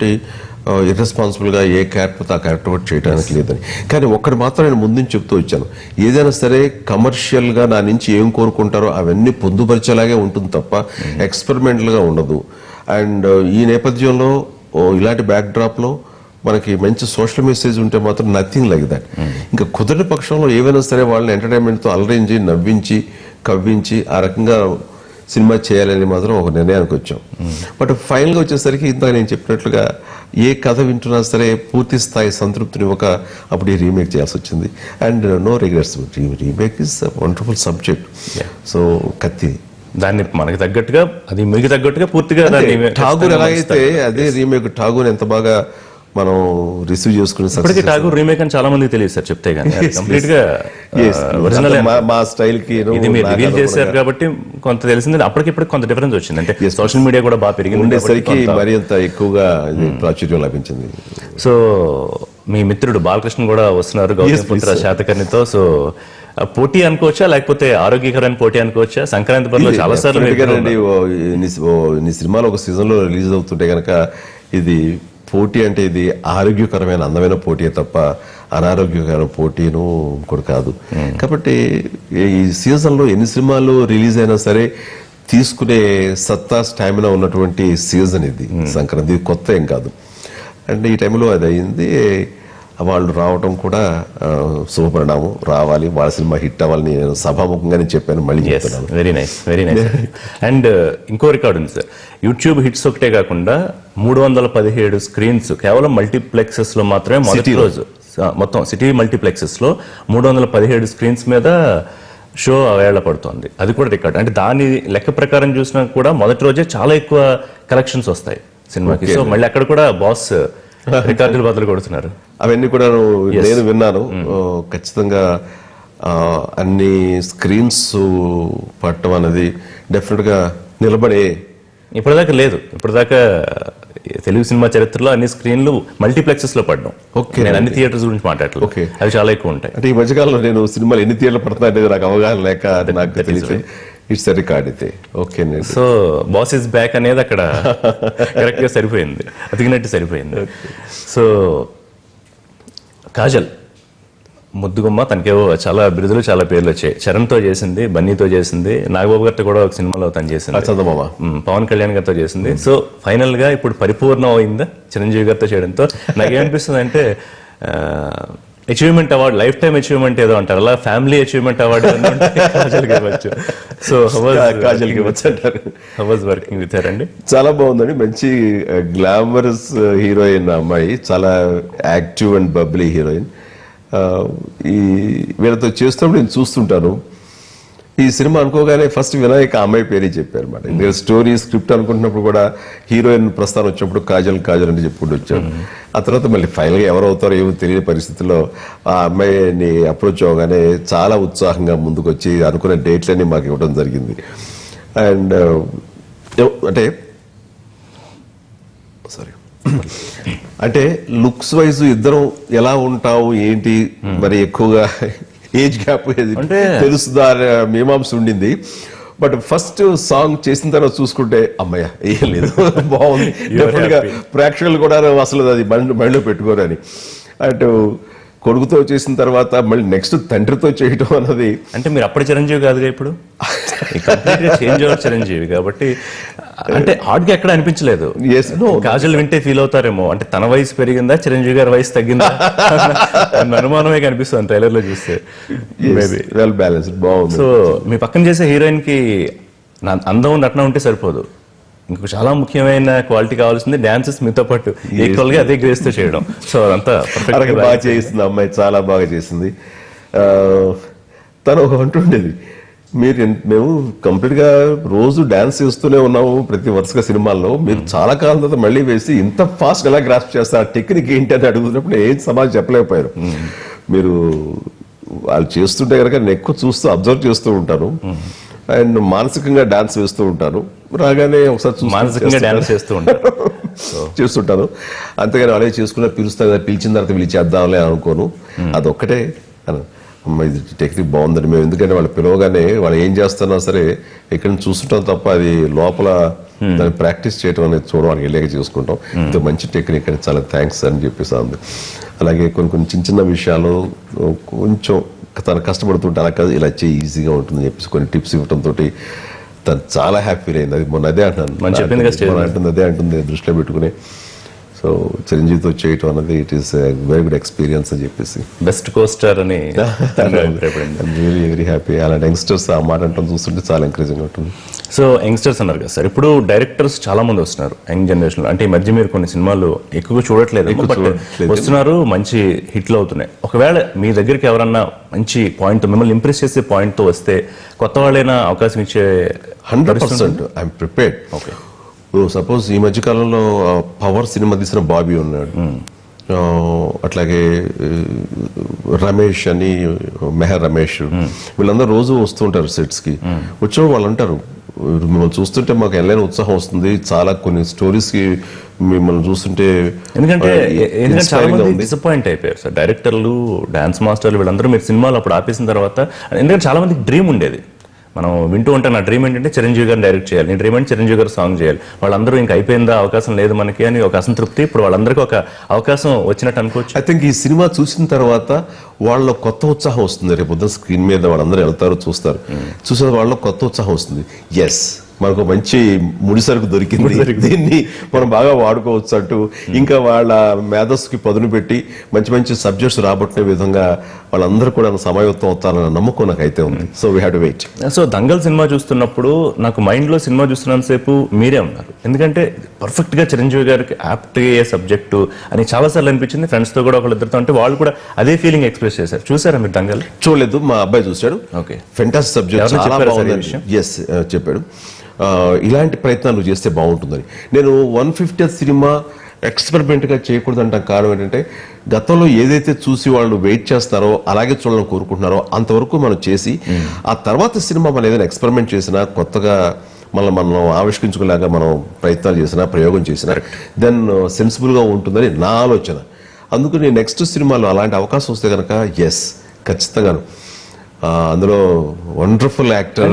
ఇర్రెస్పాన్సిబుల్గా ఏ క్యారెక్టర్ ఆ క్యారెక్టర్ కూడా చేయడానికి లేదని. కానీ ఒక్కటి మాత్రం నేను ముందు చెప్తూ వచ్చాను, ఏదైనా సరే కమర్షియల్గా నా నుంచి ఏం కోరుకుంటారో అవన్నీ పొందుపరిచేలాగే ఉంటుంది తప్ప ఎక్స్పెరిమెంటల్గా ఉండదు. అండ్ ఈ నేపథ్యంలో ఇలాంటి బ్యాక్ డ్రాప్లో మనకి మంచి సోషల్ మెసేజ్ ఉంటే మాత్రం నథింగ్ లైక్ దట్. ఇంకా కుదరని పక్షంలో ఏవైనా సరే వాళ్ళని ఎంటర్టైన్మెంట్తో అలరించి, నవ్వించి, కవ్వించి ఆ రకంగా సినిమా చేయాలని మాత్రం ఒక నిర్ణయానికి వచ్చాం. బట్ ఫైనల్గా వచ్చేసరికి ఇంత నేను చెప్పినట్లుగా ఏ కథ వింటున్నా సరే పూర్తి స్థాయి సంతృప్తిని అప్పుడు ఈ రీమేక్ చేయాల్సి వచ్చింది. And no regrets, remake is wonderful subject. So Kaththi దాన్ని మనకి తగ్గట్టుగా, అది మీకు తగ్గట్టుగా పూర్తిగా ఠాగూర్ ఎలాగైతే అదే రీమేక్, ఠాగూర్ ఎంత బాగా మనం రిసీవ్ చేసుకుని ఇప్పటికీ ఠాగూర్ రీమేక్ అని చాలా మంది తెలియదు సార్, చెప్తే కానీ కంప్లీట్ గా ఒరిజినల్ మా స్టైల్ కి ఇది మీరు రివీల్ చేశారు కాబట్టి కొంత తెలిసింది. అప్పటికిప్పటికి కొంత డిఫరెన్స్ వచ్చింది, అంటే సోషల్ మీడియా కూడా బాగా పెరిగింది ఉండేసరికి మరి అంత ఎక్కువగా ప్రాచుర్యం లభించింది. సో మీ మిత్రుడు బాలకృష్ణ కూడా వస్తున్నారు గౌతమిపుత్ర శాతకర్ణితో. సో పోటీ అనుకోవచ్చా లేకపోతే ఆరోగ్యకరమైన పోటీ అనుకోవచ్చా? సంక్రాంతి పనిలో చాలా సార్లు నీ సినిమాలు ఒక సీజన్ లో రిలీజ్ అవుతుంటే గనక ఇది పోటీ అంటే ఇది ఆరోగ్యకరమైన అందమైన పోటీ తప్ప అనారోగ్యకరమైన పోటీను ఇంకోటి కాదు. కాబట్టి ఈ సీజన్ లో ఎన్ని సినిమాలు రిలీజ్ అయినా సరే తీసుకునే సత్తా స్టామినా ఉన్నటువంటి సీజన్ ఇది సంక్రాంతి. ఇది కొత్త ఏం కాదు. అండ్ ఈ టైంలో అది అయింది. వాళ్ళు రావటం కూడా శుభపరిణామం. రావాలి, వాళ్ళ సినిమా హిట్ అవ్వాలని నేను సభాముఖంగానే చెప్పాను, మళ్ళీ చెప్తున్నాను. Very nice, very nice. And ఇంకో రికార్డు ఉంది సార్, యూట్యూబ్ హిట్స్ ఒకటే కాకుండా 317 స్క్రీన్స్ కేవలం మల్టీప్లెక్సెస్ లో మాత్రమే మొదటి రోజు, మొత్తం సిటీ మల్టీప్లెక్సెస్ లో 317 స్క్రీన్స్ మీద షో వేళ్ల పడుతోంది. అది కూడా రికార్డ్. అంటే దాని లెక్క ప్రకారం చూసినా కూడా మొదటి రోజే చాలా ఎక్కువ కలెక్షన్స్ వస్తాయి సినిమాకి. సో మళ్ళీ అక్కడ కూడా బాస్ రికార్డులు బదులు కొడుతున్నారు. అవన్నీ కూడా నేను విన్నాను. ఖచ్చితంగా అన్ని స్క్రీన్స్ పట్టడం అనేది డెఫినెట్ గా నిలబడే. ఇప్పటిదాకా లేదు, ఇప్పటిదాకా తెలుగు సినిమా చరిత్రలో అన్ని స్క్రీన్లు మల్టీప్లెక్సెస్ లో పడ్డం. నేను అన్ని థియేటర్స్ గురించి మాట్లాడలేదు, అవి చాలా ఎక్కువ ఉంటాయి. అంటే ఈ మధ్యకాలంలో నేను సినిమాలు ఎన్ని థియేటర్లు పడుతున్నా అనేది నాకు అవగాహన లేక నాకు తెలిసి ఇట్స్ రికార్డ్ అయితే. Okay, so boss is back అనేది అక్కడ కరెక్ట్ గా సరిపోయింది, అతికినట్టు సరిపోయింది. సో కాజల్ ముద్దుగుమ్మ, తనకేవో చాలా బిరుదులు చాలా పేర్లు వచ్చాయి. చరణ్తో చేసింది, బన్నీతో చేసింది, నాగబాబు గారితో కూడా ఒక సినిమాలో తను చేసింది, పవన్ కళ్యాణ్ గారితో చేసింది. సో ఫైనల్ గా ఇప్పుడు పరిపూర్ణం అయిందా చిరంజీవి గారితో చేయడంతో? నాకేమనిపిస్తుంది అంటే achievement award, life time achievement ఏదో అంటారు, అలా ఫ్యామిలీ అచీవ్మెంట్ అవార్డు కాజల్కి ఇవ్వచ్చు. సో కాజల్కి ఇవ్వచ్చు అంటారు. How was working with her అండి? చాలా బాగుందండి. మంచి గ్లామరస్ హీరోయిన్ అమ్మాయి, చాలా యాక్టివ్ అండ్ బబ్లీ హీరోయిన్. ఈ వీళ్ళతో చేస్తున్నప్పుడు నేను చూస్తుంటాను. ఈ సినిమా అనుకోగానే ఫస్ట్ వినాయక్ ఆ అమ్మాయి పేరే చెప్పారు అనమాట. నేను స్టోరీ స్క్రిప్ట్ అనుకుంటున్నప్పుడు కూడా హీరోయిన్ ప్రస్థానం వచ్చినప్పుడు కాజల్ కాజల్ అని చెప్పుకుంటూ వచ్చాను. ఆ తర్వాత మళ్ళీ ఫైనల్గా ఎవరు అవుతారో ఏమో తెలియని పరిస్థితుల్లో ఆ అమ్మాయిని అప్రోచ్ అవగానే చాలా ఉత్సాహంగా ముందుకు వచ్చి అనుకున్న డేట్లన్నీ మాకు ఇవ్వడం జరిగింది. అండ్ అంటే లుక్స్ వైజ్ ఇద్దరం ఎలా ఉంటావు ఏంటి, మరి ఎక్కువగా ఏజ్ గ్యాప్ అంటే తెలుస్తుందా మీమాంస ఉండింది. బట్ ఫస్ట్ సాంగ్ చేసిన తర్వాత చూసుకుంటే అమ్మయ్య ఏం లేదు, బాగుంది. డెఫినెట్ గా ప్రేక్షకులు కూడా అసలు అది మైండ్లో పెట్టుకోరని. అటు కొడుకుతో చేసిన తర్వాత మళ్ళీ నెక్స్ట్ తండ్రితో చేయటం అన్నది, అంటే మీరు అప్పటి చిరంజీవి కాదుగా, ఇప్పుడు చేంజ్ ఓవర్ చిరంజీవి కాబట్టి అంటే హార్డ్గా ఎక్కడ అనిపించలేదు. కాజల్ వింటే ఫీల్ అవుతారేమో, అంటే తన వయసు పెరిగిందా చిరంజీవి గారి వయసు తగ్గిందా అన్న అనుమానమే కనిపిస్తుంది ట్రైలర్ లో చూస్తే. వెల్ బ్యాలెన్స్డ్, బాగుంది. సో మీ పక్కన చేసే హీరోయిన్ కి అందం నటన ఉంటే సరిపోదు, ఇంకొక చాలా ముఖ్యమైన క్వాలిటీ కావాల్సింది డాన్సెస్ మీతో పాటు ఈక్వల్ గా అదే గ్రేస్ తో చేయడం. సో అదంతా బాగా చేస్తుంది అమ్మాయి, చాలా బాగా చేసింది. తను అంటుండేది, మేము కంప్లీట్ గా రోజు డాన్స్ చేస్తూనే ఉన్నాము ప్రతి వరుసగా సినిమాల్లో, మీరు చాలా కాలం తర్వాత మళ్ళీ వేసి ఇంత ఫాస్ట్ ఎలా గ్రాస్ప్ చేస్తారు, టెక్నిక్ ఏంటి అని అడుగుతున్నప్పుడు ఏం సమాజం చెప్పలేకపోయారు. మీరు వాళ్ళు చేస్తుంటే కనుక నేను ఎక్కువ చూస్తూ అబ్జర్వ్ చేస్తూ ఉంటాను అండ్ మానసికంగా డాన్స్ వేస్తూ ఉంటాను. రాగానే ఒకసారి మానసికంగా డాన్స్ చేస్తూ ఉంటాను చేస్తుంటాను. అంతేగాని అలాగే చేసుకున్నా పిలుస్తాను కదా, పిలిచిన తర్వాత పిలిచేద్దాంలే అనుకోను. అదొక్కటే అమ్మ ఇది టెక్నిక్ బాగుందని మేము, ఎందుకంటే వాళ్ళు పిలవగానే వాళ్ళు ఏం చేస్తున్నా సరే ఇక్కడ నుంచి చూస్తుంటాం తప్ప అది లోపల దాన్ని ప్రాక్టీస్ చేయడం అనేది చూడడానికి వెళ్ళాక చేసుకుంటాం. ఇది మంచి టెక్నిక్ అని చాలా థ్యాంక్స్ అని చెప్పేసి అంది. అలాగే కొన్ని కొన్ని చిన్న చిన్న విషయాలు కొంచెం తను కష్టపడుతుంటే అలా కాదు ఇలా చేయి ఈజీగా ఉంటుందని చెప్పేసి కొన్ని టిప్స్ ఇవ్వడంతో తను చాలా హ్యాపీ అయింది. అది మొన్న అదే అంటున్నాను, అదే అంటుంది దృష్టిలో పెట్టుకుని. సో సో చిరంజీవితో చేయటం అనేది it is very good experience అని చెప్పేసి బెస్ట్ కోస్టర్ అని అభిప్రాయపడింది. Very very happy. అలాంటి యంగ్స్టర్స్ ఆ మాట అంటాం చూస్తుంటే చాలా ఎంకరేజింగ్ ఉంటుంది. సో యంగ్స్టర్స్ అన్నారు కదా సార్, ఇప్పుడు డైరెక్టర్స్ చాలా మంది వస్తున్నారు యంగ్ జనరేషన్ లో. అంటే ఈ మధ్య మీరు కొన్ని సినిమాలు ఎక్కువగా చూడట్లేదు, బట్ వస్తున్నారు, మంచి హిట్లు అవుతున్నాయి. ఒకవేళ మీ దగ్గరికి ఎవరన్నా మంచి పాయింట్, మిమ్మల్ని ఇంప్రెస్ చేసే పాయింట్ తో వస్తే కొత్త వాళ్ళైనా అవకాశం ఇచ్చే 100% ఐఎమ్ ప్రిపేర్డ్. ఓకే, సపోజ్ ఈ మధ్య కాలంలో పవర్ సినిమా తీసిన బాబీ ఉన్నాడు, అట్లాగే రమేష్ అని, మెహర్ రమేష్, వీళ్ళందరూ రోజు వస్తుంటారు సెట్స్ కి. వచ్చేవాళ్ళు వాళ్ళు అంటారు, మిమ్మల్ని చూస్తుంటే మాకు ఎనలేని ఉత్సాహం వస్తుంది, చాలా కొన్ని స్టోరీస్ కి మిమ్మల్ని చూస్తుంటే. ఎందుకంటే చాలా మంది డిసప్పాయింట్ అయిపోయారు సార్, డైరెక్టర్లు, డాన్స్ మాస్టర్లు, వీళ్ళందరూ మీరు సినిమాలు అప్పుడు ఆపేసిన తర్వాత. ఎందుకంటే చాలా మందికి డ్రీమ్ ఉండేది, మనం వింటూ ఉంటాం, నా డ్రీమ్ ఏంటంటే చిరంజీవి గారిని డైరెక్ట్ చేయాలి, నీ డ్రీమ్ అంటే చిరంజీవి గారు సాంగ్ చేయాలి. వాళ్ళందరూ ఇంకా అయిపోయిందా, అవకాశం లేదు మనకి అని ఒక అసంతృప్తి. ఇప్పుడు వాళ్ళందరికీ ఒక అవకాశం వచ్చినట్టు అనుకోవచ్చు. ఐ థింక్ ఈ సినిమా చూసిన తర్వాత వాళ్ళ కొత్త ఉత్సాహం వస్తుంది. రేపు పొద్దున స్క్రీన్ మీద వాళ్ళందరూ వెళ్తారు, చూస్తారు, చూసిన వాళ్ళ కొత్త ఉత్సాహం వస్తుంది. ఎస్, మనకు మంచి ముడిసరుకు దొరికింది, దీన్ని మనం బాగా వాడుకోవచ్చు అంటూ ఇంకా వాళ్ళ మేధస్సుకి పదును పెట్టి మంచి మంచి సబ్జెక్ట్స్ రాబట్టే విధంగా వాళ్ళందరూ కూడా సమాయత్తం అవుతారన్న నమ్మకం నాకైతే ఉంది. So we have to wait. So Dangal సినిమా చూస్తున్నప్పుడు నాకు మైండ్ లో సినిమా చూస్తున్నంతసేపు మీరే ఉన్నారు, ఎందుకంటే పర్ఫెక్ట్ గా చిరంజీవి గారికి యాప్ట్ అయ్యే సబ్జెక్టు అని చాలా సార్లు అనిపించింది. ఫ్రెండ్స్ తో కూడా ఒకళ్ళిద్దరితో అంటే వాళ్ళు కూడా అదే ఫీలింగ్ ఎక్స్ప్రెస్ చేశారు. చూసారా మీరు దంగల్? చూడలేదు, మా అబ్బాయి చూశాడు. ఓకే, ఫెంటాస్టిక్ సబ్జెక్ట్, చాలా బాగుంది. ఎస్, చెప్పాడు, ఇలాంటి ప్రయత్నాలు చేస్తే బాగుంటుందని. నేను 150th సినిమా ఎక్స్పెరిమెంట్గా చేయకూడదంటాం. కారణం ఏంటంటే గతంలో ఏదైతే చూసి వాళ్ళు వెయిట్ చేస్తారో అలాగే చూడాలని కోరుకుంటున్నారో అంతవరకు మనం చేసి ఆ తర్వాత సినిమా మనం ఏదైనా ఎక్స్పెరిమెంట్ చేసినా, కొత్తగా మనం ఆవిష్కరించుకునేలాగా మనం ప్రయత్నాలు చేసినా, ప్రయోగం చేసినా దెన్ సెన్సిబుల్గా ఉంటుందని నా ఆలోచన. అందుకు నేను నెక్స్ట్ సినిమాలో అలాంటి అవకాశం వస్తే కనుక ఎస్, ఖచ్చితంగాను. అందులో వండర్ఫుల్ యాక్టర్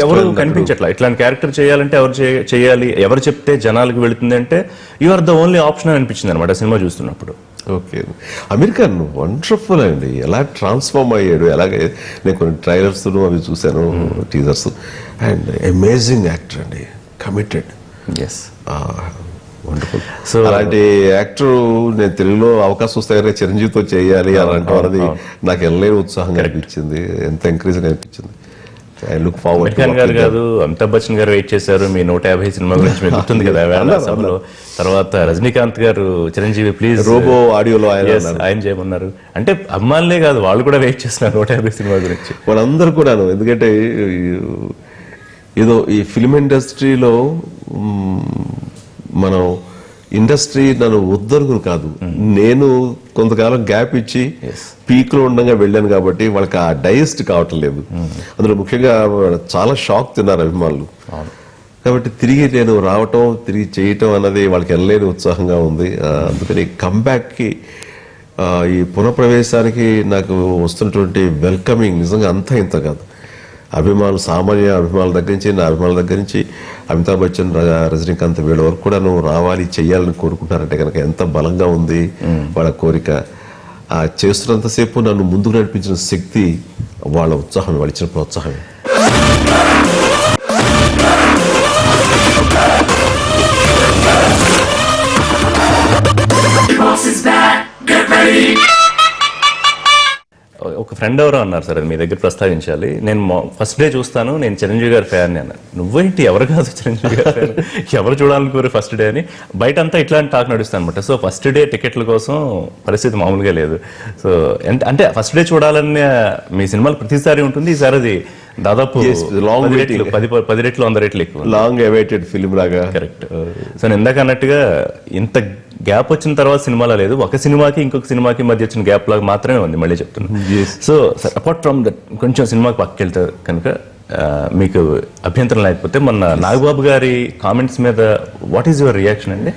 ఎవరు కనిపించట్లా. ఇట్లాంటి క్యారెక్టర్ చేయాలంటే ఎవరు చేయాలి, ఎవరు చెప్తే జనాలకు వెళుతుంది అంటే you are the only option అనిపించింది అనమాట సినిమా చూస్తున్నప్పుడు. ఓకే, అమీర్ ఖాన్ వండర్ఫుల్ అండి, ఎలా ట్రాన్స్ఫార్మ్ అయ్యాడు. అలాగే నేను కొన్ని ట్రైలర్స్ అవి చూశాను, టీజర్స్, అండ్ అమేజింగ్ యాక్టర్ అండి, కమిటెడ్. Yes, wonderful. సో అలాంటి యాక్టర్ నేను తెలుగులో అవకాశం వస్తే కనుక చిరంజీవితో చేయాలి అని అంటున్నది నాకు ఎనలేని ఉత్సాహంగా అనిపించింది, ఎంత ఎంకరేజింగ్ అనిపించింది. I look forward. గారు కాదు, అమితాబ్ బచ్చన్ గారు వెయిట్ చేశారు మీ 150 సినిమా గురించి, మీకు గుర్తుంది కదా సభలో. తర్వాత రజనీకాంత్ గారు చిరంజీవి ప్లీజ్ రోబో ఆడియోలో ఆయన చేయమన్నారు. అంటే అమ్మాయిలే కాదు, వాళ్ళు కూడా వెయిట్ చేస్తున్నారు 150 సినిమా గురించి. వాళ్ళందరూ కూడాను. ఎందుకంటే ఏదో ఈ ఫిల్మ్ ఇండస్ట్రీలో మనం ఇండస్ట్రీ నన్ను వద్దనుకుని కాదు, నేను కొంతకాలం గ్యాప్ ఇచ్చి పీక్ లో ఉండగా వెళ్ళాను కాబట్టి వాళ్ళకి ఆ డైజెస్ట్ కావటం లేదు. అందులో ముఖ్యంగా చాలా షాక్ తిన్నారు అభిమానులు. కాబట్టి తిరిగి నేను రావటం, తిరిగి చేయటం అన్నది వాళ్ళకి ఎనలేని ఉత్సాహంగా ఉంది. అందుకని కంబ్యాక్ కి, ఈ పునఃప్రవేశానికి నాకు వస్తున్నటువంటి వెల్కమింగ్ నిజంగా అంతా ఇంత కాదు. అభిమానులు, సామాన్య అభిమానుల దగ్గర నుంచి, నా అభిమానుల దగ్గర నుంచి అమితాబ్ బచ్చన్, రజనీకాంత్ వీళ్ళ వరకు కూడా నువ్వు రావాలి, చెయ్యాలని కోరుకుంటున్నారంటే కనుక ఎంత బలంగా ఉంది వాళ్ళ కోరిక. ఆ చేస్తున్నంతసేపు నన్ను ముందుకు నడిపించిన శక్తి వాళ్ళ ఉత్సాహం, వాళ్ళు ఇచ్చిన ప్రోత్సాహమే. ఒక ఫ్రెండ్ ఎవరో అన్నారు సార్, అది మీ దగ్గర ప్రస్తావించాలి. నేను ఫస్ట్ డే చూస్తాను, నేను చిరంజీవి గారి ఫ్యాన్ అని అన్నారు. నువ్వేంటి, ఎవరు కాదు చిరంజీవి గారి ఫ్యాన్, ఎవరు చూడాలనుకోరు ఫస్ట్ డే అని. బయట అంతా ఇట్లాంటి టాక్ నడుస్తాను అనమాట. సో ఫస్ట్ డే టికెట్ల కోసం పరిస్థితి మామూలుగా లేదు. సో అంటే ఫస్ట్ డే చూడాలనే మీ సినిమాలు ప్రతిసారి ఉంటుంది, ఈసారి అది దాదాపు 10 రెట్లు 100 రెట్లు ఎక్కువ. లాంగ్ అవైటెడ్ ఫిల్మ్ లాగా. కరెక్ట్. సో నేను ఇందాక అన్నట్టుగా ఇంత గ్యాప్ వచ్చిన తర్వాత సినిమాలో లేదు, ఒక సినిమాకి ఇంకొక సినిమాకి మధ్య వచ్చిన గ్యాప్ లాగా మాత్రమే ఉంది, మళ్ళీ చెప్తున్నాను. సో అపార్ట్ ఫ్రమ్ దట్ కొంచెం సినిమాకి పక్కకెళ్తే కనుక మీకు అభ్యంతరం లేకపోతే, మొన్న నాగబాబు గారి కామెంట్స్ మీద వాట్ ఈస్ యువర్ రియాక్షన్ అండి?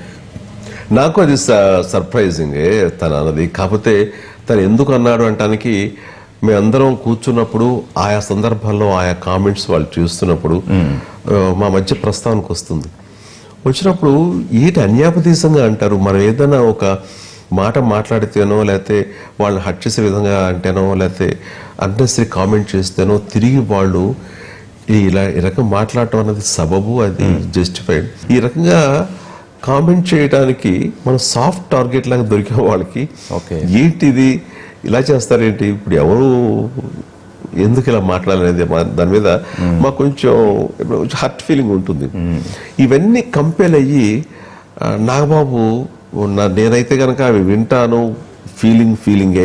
నాకు అది సర్ప్రైజింగ్ తను అన్నది. కాకపోతే తను ఎందుకు అన్నాడు అంటానికి, మేమందరం కూర్చున్నప్పుడు ఆయా సందర్భాల్లో ఆయా కామెంట్స్ వాళ్ళు చూస్తున్నప్పుడు మా మధ్య ప్రస్తావనకు వస్తుంది. వచ్చినప్పుడు ఏంటి అన్యాపదేశంగా అంటారు, మనం ఏదైనా ఒక మాట మాట్లాడితేనో, లేకపోతే వాళ్ళని హట్ చేసే విధంగా అంటేనో, లేకపోతే అన్నెసరీ కామెంట్ చేస్తేనో తిరిగి వాళ్ళు ఈ రకం మాట్లాడటం అనేది సబబు, అది జస్టిఫైడ్. ఈ రకంగా కామెంట్ చేయడానికి మనం సాఫ్ట్ టార్గెట్ లాగా దొరికే వాళ్ళకి ఓకే. ఏంటిది ఇలా చేస్తారేంటి, ఇప్పుడు ఎవరు ఎందుకు ఇలా మాట్లాడాలనేది దాని మీద మాకు కొంచెం హర్ట్ ఫీలింగ్ ఉంటుంది. ఇవన్నీ కంపేర్ అయ్యి నాగబాబు నేనైతే కనుక అవి వింటాను, ఫీలింగే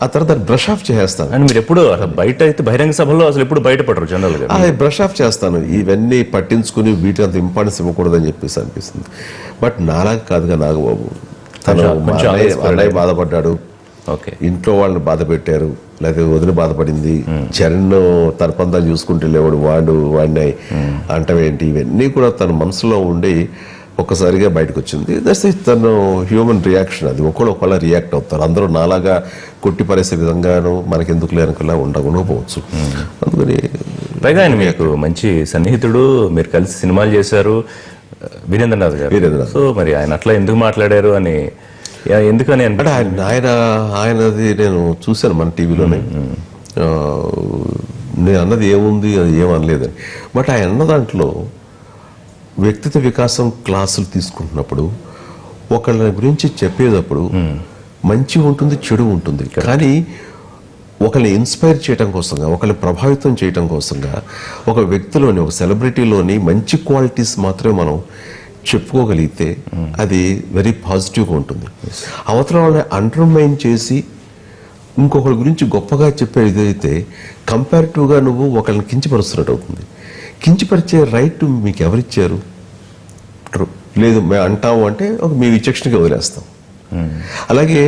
ఆ తర్వాత బ్రష్ ఆఫ్ చేసేస్తాను. అండ్ మీరు ఎప్పుడు బయట అయితే బహిరంగ సభలో అసలు ఎప్పుడు బయటపడరు జనరల్ గా. అది బ్రష్ ఆఫ్ చేస్తాను, ఇవన్నీ పట్టించుకుని వీటి అంత ఇంపార్టెన్స్ ఇవ్వకూడదని చెప్పేసి అనిపిస్తుంది. బట్ నాలాగా కాదుగా నాగబాబు, తను అన్నయ్య బాధపడ్డాడు, ఓకే, ఇంట్లో వాళ్ళని బాధ పెట్టారు, లేకపోతే వదిలి బాధపడింది, చరణ్ తన పందాలు చూసుకుంటూ లేవాడు, వాడిని అంటవేంటి, ఇవన్నీ కూడా తన మనసులో ఉండి ఒక్కసారిగా బయటకు వచ్చింది. దట్స్ తను హ్యూమన్ రియాక్షన్. అది ఒకళ్ళ రియాక్ట్ అవుతారు. అందరూ నాలాగా కొట్టిపరేసే విధంగాను మనకెందుకు లేనుకలా ఉండకపోవచ్చు. అందుకని పైగా ఆయన మీకు మంచి సన్నిహితుడు, మీరు కలిసి సినిమాలు చేశారు, వీరేంద్రనాథ్ గారు. సో మరి ఆయన అట్లా ఎందుకు మాట్లాడారు అని ఎందుకని అంటే ఆయనది నేను చూశాను మన టీవీలోనే. నేను అన్నది ఏముంది, అది ఏమనలేదని. బట్ ఆయన అన్న దాంట్లో వ్యక్తిత్వ వికాసం క్లాసులు తీసుకుంటున్నప్పుడు ఒకళ్ళ గురించి చెప్పేటప్పుడు మంచి ఉంటుంది, చెడు ఉంటుంది. కానీ ఒకరిని ఇన్స్పైర్ చేయడం కోసంగా, ఒకరిని ప్రభావితం చేయడం కోసంగా ఒక వ్యక్తిలోని, ఒక సెలబ్రిటీలోని మంచి క్వాలిటీస్ మాత్రమే మనం చెప్పుకోగలిగితే అది వెరీ పాజిటివ్గా ఉంటుంది. అవతల వాళ్ళని అండర్మైన్ చేసి ఇంకొకరి గురించి గొప్పగా చెప్పేది ఏదైతే కంపారిటివ్గా నువ్వు ఒకరిని కించపరుస్తున్నట్టు అవుతుంది. కించపరిచే రైట్ మీకు ఎవరిచ్చారు? లేదు మేము అంటాము అంటే ఒక మీ విచక్షణగా వదిలేస్తాం. అలాగే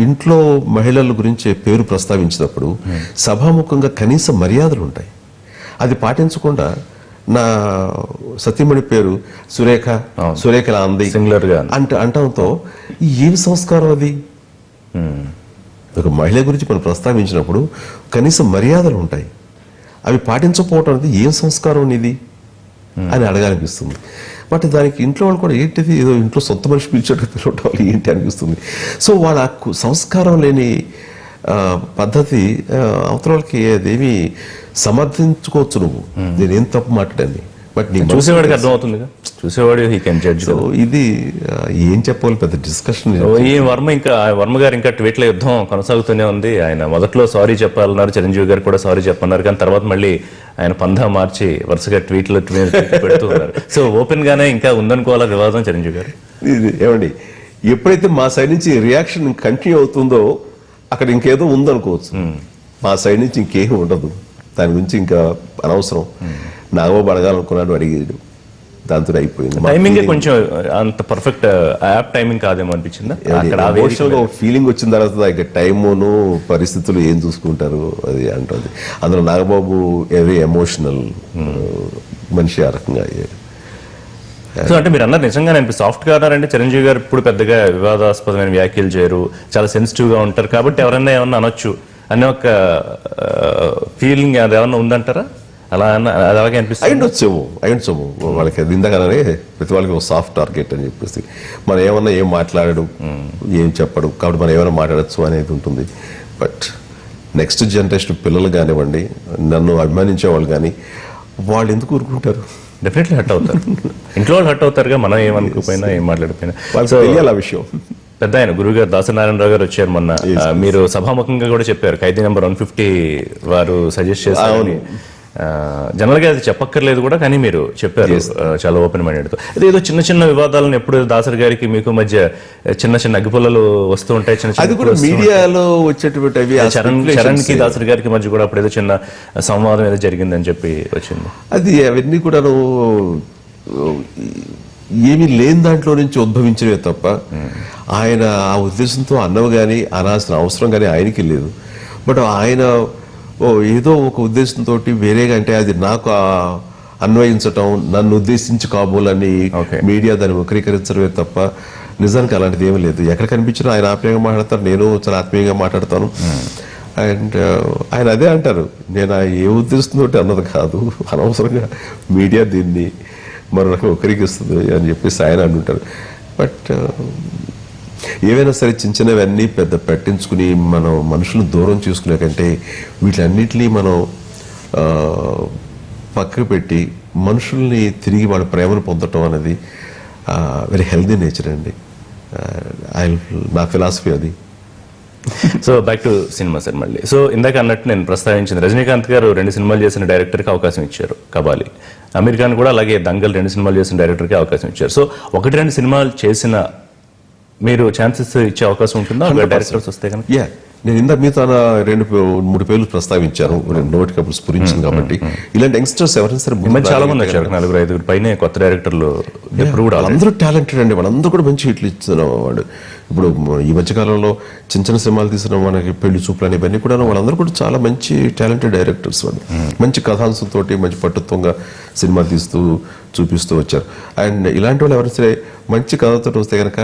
ఇంట్లో మహిళల గురించి పేరు ప్రస్తావించినప్పుడు సభాముఖంగా కనీస మర్యాదలు ఉంటాయి. అది పాటించకుండా నా సతీమణి పేరు సురేఖలా అంది అంటంతో ఏమి సంస్కారం అది? ఒక మహిళ గురించి మనం ప్రస్తావించినప్పుడు కనీస మర్యాదలు ఉంటాయి, అవి పాటించకపోవటం అనేది ఏం సంస్కారం ఇది అని అడగాలనిపిస్తుంది. బట్ దానికి ఇంట్లో వాళ్ళు కూడా ఏంటిది, ఏదో ఇంట్లో సొంత మనిషి పిలిచేట్టు పిలవటం వాళ్ళు ఏంటి అనిపిస్తుంది. సో వాళ్ళ సంస్కారం లేని పద్ధతి అవతల వాళ్ళకి అదేమి సమర్థించుకోవచ్చు. నువ్వు నేనేం తప్పు మాట్లాడాను, బట్ నీ చూసేవాడికి అర్థమవుతుంది, చూసేవాడు హీ కెన్ జడ్జ్. ఇది ఏం చెప్పాలి, పెద్ద డిస్కషన్. ఈ వర్మ గారు ఇంకా ట్వీట్ల యుద్ధం కొనసాగుతూనే ఉంది. ఆయన మొదట్లో సారీ చెప్పాలన్నారు, చిరంజీవి గారు కూడా సారీ చెప్పన్నారు, కానీ తర్వాత మళ్ళీ ఆయన పందా మార్చి వరుసగా ట్వీట్లు పెడుతూ ఉన్నారు. సో ఓపెన్ గానే ఇంకా ఉందనుకోవాలా వివాదం చిరంజీవి గారు? ఏమండి, ఎప్పుడైతే మా సైడ్ నుంచి రియాక్షన్ కంటిన్యూ అవుతుందో అక్కడ ఇంకేదో ఉందనుకోవచ్చు. మా సైడ్ నుంచి ఇంకేం ఉండదు, దాని గురించి ఇంకా అనవసరం. నాగబాబు అడగాలనుకున్నాడు, అడిగాడు, దాంతో అయిపోయింది. టైమింగ్ కొంచెం అంత పర్ఫెక్ట్ యాప్ టైమింగ్ కాదేమో అనిపించిందా? ఫీలింగ్ వచ్చిన తర్వాత ఇక టైమును పరిస్థితులు ఏం చూసుకుంటారు అది అంటుంది. అందులో నాగబాబు వెరీ ఎమోషనల్ మనిషి, ఆ రకంగా అయ్యాడు. సో అంటే మీరు అన్నారు నిజంగానే సాఫ్ట్ గా అన్నారంటే చిరంజీవి గారు ఇప్పుడు పెద్దగా వివాదాస్పదమైన వ్యాఖ్యలు చేయరు, చాలా సెన్సిటివ్ గా ఉంటారు, కాబట్టి ఎవరైనా ఏమన్నా అనొచ్చు అనే ఒక ఫీలింగ్ అది ఏమన్నా ఉందంటారా? అలా అలాగే అనిపిస్తుంది. అయ్యుండొచ్చేమో వాళ్ళకి ఇందాకనే ప్రతి వాళ్ళకి ఒక సాఫ్ట్ టార్గెట్ అని చెప్పేసి మనం ఏమన్నా ఏం మాట్లాడడు, ఏం చెప్పడు, కాబట్టి మనం ఏమైనా మాట్లాడచ్చు అనేది ఉంటుంది. బట్ నెక్స్ట్ జనరేషన్ పిల్లలు కానివ్వండి, నన్ను అభిమానించే వాళ్ళు కానీ వాళ్ళు ఎందుకు ఊరుకుంటారు? డెఫినెట్లీ హర్ట్ అవుతారు. ఇంట్లో వాళ్ళు హర్ట్ అవుతారుగా, మనం ఏమనుకోపోయినా ఏం మాట్లాడిపోయినా. వాళ్ళకి తెలియాలి ఆ విషయం. పెద్ద ఆయన గురువు గారు దాసనారాయణరావు గారు వచ్చారు మొన్న. మీరు సభాముఖంగా కూడా చెప్పారు, ఖైదీ నెంబర్ 150 వారు సజెస్ట్ చేశారు. జనరల్ గా అది చెప్పక్కర్లేదు కూడా, కానీ మీరు చెప్పారు చాలా ఓపెన్ మైండెడ్ తో. ఏదో చిన్న చిన్న వివాదాలను ఎప్పుడు దాసరి గారికి మీకు మధ్య చిన్న చిన్న అగ్గిపుల్లలు వస్తూ ఉంటాయి, చిన్న మీడియాలో వచ్చేటువంటి చరణ్ కి దాసరి గారికి మధ్య కూడా అప్పుడు ఏదో చిన్న సంవాదం ఏదో జరిగిందని చెప్పి వచ్చింది. అది అవన్నీ కూడా ఏమీ లేని దాంట్లో నుంచి ఉద్భవించినవే తప్ప ఆయన ఆ ఉద్దేశంతో అన్నవి కానీ అనాల్సిన అవసరం కానీ ఆయనకి లేదు. బట్ ఆయన ఏదో ఒక ఉద్దేశంతో వేరేగా, అంటే అది నాకు అన్వయించటం, నన్ను ఉద్దేశించి కాబోలని మీడియా దాన్ని వక్రీకరించడమే తప్ప నిజానికి అలాంటిది ఏమీ లేదు. ఎక్కడ కనిపించినా ఆయన ఆత్మీయంగా మాట్లాడతారు, నేను చాలా ఆత్మీయంగా మాట్లాడతాను. అండ్ ఆయన అదే అంటారు, నేను ఏ ఉద్దేశంతో అన్నది కాదు, అనవసరంగా మీడియా దీన్ని మరో రకంగా వక్రీకరిస్తుంది అని చెప్పేసి ఆయన అంటుంటారు. బట్ ఏవైనా సరే చిన్న చిన్నవన్నీ పెద్ద పెట్టించుకుని మనం మనుషులను దూరం చేసుకునే కంటే వీటన్నిటినీ మనం పక్కకు పెట్టి మనుషుల్ని తిరిగి వాళ్ళ ప్రేమను పొందటం అనేది వెరీ హెల్దీ నేచర్ అండి. నా ఫిలాసఫీ అది. So back to cinema sir మళ్ళీ. సో ఇందాక అన్నట్టు నేను ప్రస్తావించింది, రజనీకాంత్ గారు 2 సినిమాలు చేసిన డైరెక్టర్కి అవకాశం ఇచ్చారు, కబాలి. అమీర్ ఖాన్ కూడా అలాగే దంగల్ 2 సినిమాలు చేసిన డైరెక్టర్కి అవకాశం ఇచ్చారు. సో 1-2 సినిమాలు చేసిన మీరు ఛాన్సెస్ ఇచ్చే అవకాశం ఉంటుందా డైరెక్టర్స్ వస్తే కనుక? యా, నేను ఇందాక మీతో 2-3 పేర్లు ప్రస్తావించాను, నోటికి అప్పుడు స్ఫురించింది కాబట్టి. ఇలాంటి యంగ్స్టర్స్ ఎవరైనా సరే చాలా మంది వచ్చారు, 4-5 పైన కొత్త డైరెక్టర్లు. అందరూ టాలెంటెడ్ అండి, వాళ్ళందరూ కూడా మంచి హిట్లు ఇస్తున్నాం. వాడు ఇప్పుడు ఈ మధ్యకాలంలో చిన్న సినిమాలు తీసిన మనకి పెళ్లి చూపులు అని ఇవన్నీ కూడా వాళ్ళందరూ కూడా చాలా మంచి టాలెంటెడ్ డైరెక్టర్స్. వాళ్ళు మంచి కథాంశంతో మంచి పట్టుత్వంగా సినిమా తీస్తూ చూపిస్తూ వచ్చారు. అండ్ ఇలాంటి వాళ్ళు ఎవరైనా సరే మంచి కథతో వస్తే కనుక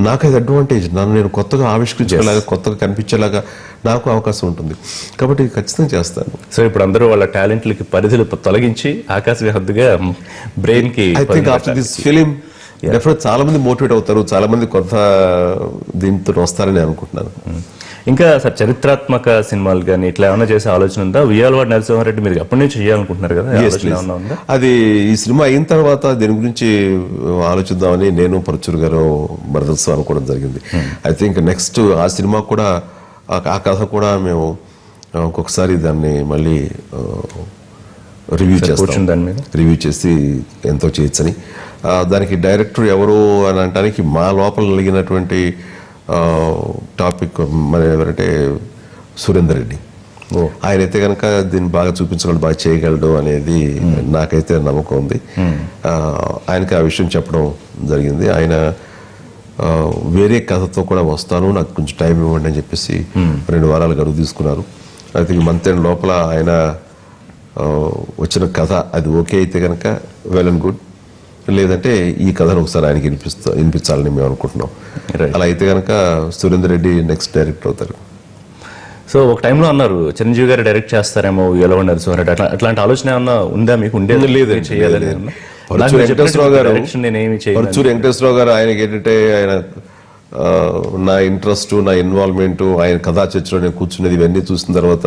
నాకు అది అడ్వాంటేజ్. నన్ను నేను కొత్తగా ఆవిష్కరించేలాగా, కొత్తగా కనిపించేలాగా నాకు అవకాశం ఉంటుంది. కాబట్టి ఖచ్చితంగా చేస్తాను. సో ఇప్పుడు అందరూ వాళ్ళ టాలెంట్లకి పరిధులు తొలగించి ఆకాశ హద్దుగా బ్రెయిన్ కి I think after this film definite చాలా మంది మోటివేట్ అవుతారు, చాలా మంది కొత్త దీంతో వస్తారని అనుకుంటున్నాను. ఇంకా సార్ చరిత్రాత్మక సినిమాలు కానీ ఇట్లా ఏమైనా చేసే ఆలోచన ఉందా? ఉయ్యాలవాడ నరసింహారెడ్డి మీరు అప్పటి నుంచి చేయాలనుకుంటున్నారు కదా, ఆలోచన ఏమైనా ఉందా? అది ఈ సినిమా అయిన తర్వాత దీని గురించి ఆలోచిద్దామని నేను పరచూరు గారు బ్రదర్స్ అనుకోవడం జరిగింది. ఐ థింక్ నెక్స్ట్ ఆ సినిమా కూడా, ఆ కథ కూడా మేము ఒక్కొక్కసారి దాన్ని మళ్ళీ రివ్యూ చేస్తాం, రివ్యూ చేసి ఎంతో చేయొచ్చని. దానికి డైరెక్టర్ ఎవరు అని అనడానికి మా లోపల కలిగినటువంటి టాపిక్ మన ఎవరంటే సురేందర్ రెడ్డి. ఆయన అయితే కనుక దీన్ని బాగా చూపించగలడు, బాగా చేయగలడు అనేది నాకైతే నమ్మకం ఉంది. ఆయనకి ఆ విషయం చెప్పడం జరిగింది. ఆయన వేరే కథతో కూడా వస్తాను, నాకు కొంచెం టైం ఇవ్వండి అని చెప్పేసి 2 వారాలు గడువు తీసుకున్నారు. అయితే ఈ మంత్ ఎండ్ లోపల ఆయన వచ్చిన కథ అది ఓకే అయితే కనుక వెల్ అండ్ గుడ్, లేదంటే ఈ కథను ఒకసారి ఆయనకి వినిపించాలని మేము అనుకుంటున్నాం. అలా అయితే కనుక సురేందర్ రెడ్డి నెక్స్ట్ డైరెక్టర్ అవుతారు. సో ఒక టైంలో అన్నారు చిరంజీవి గారు డైరెక్ట్ చేస్తారేమో ఉయ్యాలవాడ నరసింహారెడ్డి, అట్లాంటి ఆలోచన ఏమన్నా ఉందా మీకు? ఉండేది లేదు చేయాలని. పరచూరు వెంకటేశ్వరరావు గారు ఆయనకి ఏంటంటే ఆయన నా ఇంట్రెస్ట్, నా ఇన్వాల్వ్మెంట్, ఆయన కథా చర్చలో నేను కూర్చున్నది ఇవన్నీ చూసిన తర్వాత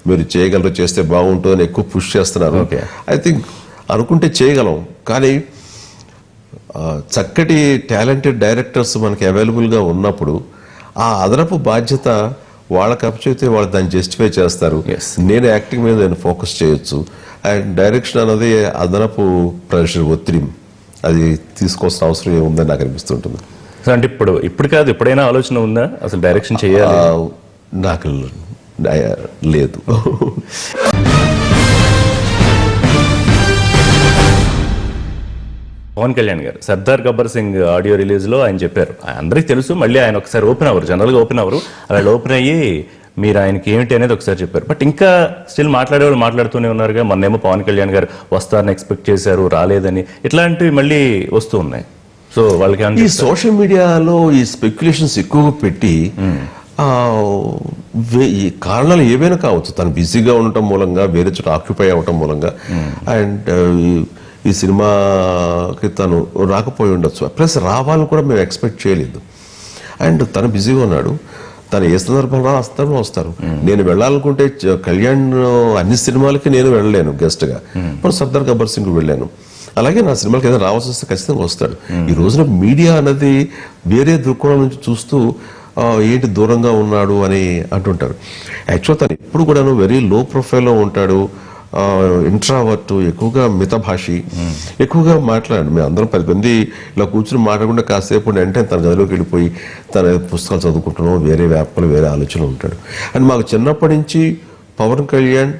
మీరు చేయగలరు, చేస్తే బాగుంటుందని ఎక్కువ పుష్ చేస్తున్నారు. ఐ థింక్ అనుకుంటే చేయగలం, కానీ చక్కటి టాలెంటెడ్ డైరెక్టర్స్ మనకి అవైలబుల్గా ఉన్నప్పుడు ఆ అదనపు బాధ్యత వాళ్ళకి అప్పచెప్తే వాళ్ళు దాన్ని జస్టిఫై చేస్తారు. నేను యాక్టింగ్ మీద నేను ఫోకస్ చేయొచ్చు. అండ్ డైరెక్షన్ అనేది అదనపు ప్రెషర్, ఒత్తిడి అది తీసుకోవాల్సిన అవసరం ఏముందని నాకు అనిపిస్తుంటుంది. అంటే ఇప్పుడు కాదు, ఎప్పుడైనా ఆలోచన ఉందా అసలు డైరెక్షన్ చేయాలి? నాకు లేదు. పవన్ కళ్యాణ్ గారు సర్దార్ గబ్బర్ సింగ్ ఆడియో రిలీజ్ లో ఆయన చెప్పారు, అందరికీ తెలుసు, మళ్ళీ ఆయన ఒకసారి ఓపెన్ అవ్వరు, జనరల్ గా ఓపెన్ అవ్వరు, అలా ఓపెన్ అయ్యి మీరు ఆయనకి ఏమిటి అనేది ఒకసారి చెప్పారు. బట్ ఇంకా స్టిల్ మాట్లాడేవాళ్ళు మాట్లాడుతూనే ఉన్నారుగా. మొన్నేమో పవన్ కళ్యాణ్ గారు వస్తారని ఎక్స్పెక్ట్ చేశారు, రాలేదని, ఇట్లాంటివి మళ్ళీ వస్తూ ఉన్నాయి. సో వాళ్ళకి ఈ సోషల్ మీడియాలో ఈ స్పెక్యులేషన్స్ ఎక్కువగా పెట్టి ఈ కారణాలు ఏవైనా కావచ్చు, తను బిజీగా ఉండటం మూలంగా, వేరే చోట ఆక్యుపై అవ్వటం మూలంగా, అండ్ ఈ సినిమాకి తను రాకపోయి ఉండొచ్చు. ప్లస్ రావాలని కూడా మేము ఎక్స్పెక్ట్ చేయలేదు. అండ్ తను బిజీగా ఉన్నాడు, తను ఏ సందర్భంలో వస్తారు. నేను వెళ్ళాలనుకుంటే కళ్యాణ్ అన్ని సినిమాలకి నేను వెళ్ళలేను గెస్ట్గా, ఇప్పుడు సర్దార్ గబ్బర్ సింగ్ వెళ్ళాను. అలాగే నా సినిమాకి ఏదైనా రావాల్సి వస్తే ఖచ్చితంగా వస్తాడు. ఈ రోజున మీడియా అన్నది వేరే దృక్కోణం నుంచి చూస్తూ ఏంటి దూరంగా ఉన్నాడు అని అంటుంటారు. యాక్చువల్ తను ఇప్పుడు కూడాను వెరీ లో ప్రొఫైల్లో ఉంటాడు, ఇంట్రావర్ట్, ఎక్కువగా మితభాషి, ఎక్కువగా మాట్లాడు. మేము అందరం 10 మంది ఇలా కూర్చుని మాట్లాడకుండా కాసేపు వెంటనే తన గదిలోకి వెళ్ళిపోయి తన పుస్తకాలు చదువుకుంటున్నాం, వేరే వ్యాపారాలు, వేరే ఆలోచనలు ఉంటాడు. అండ్ మాకు చిన్నప్పటి నుంచి పవన్ కళ్యాణ్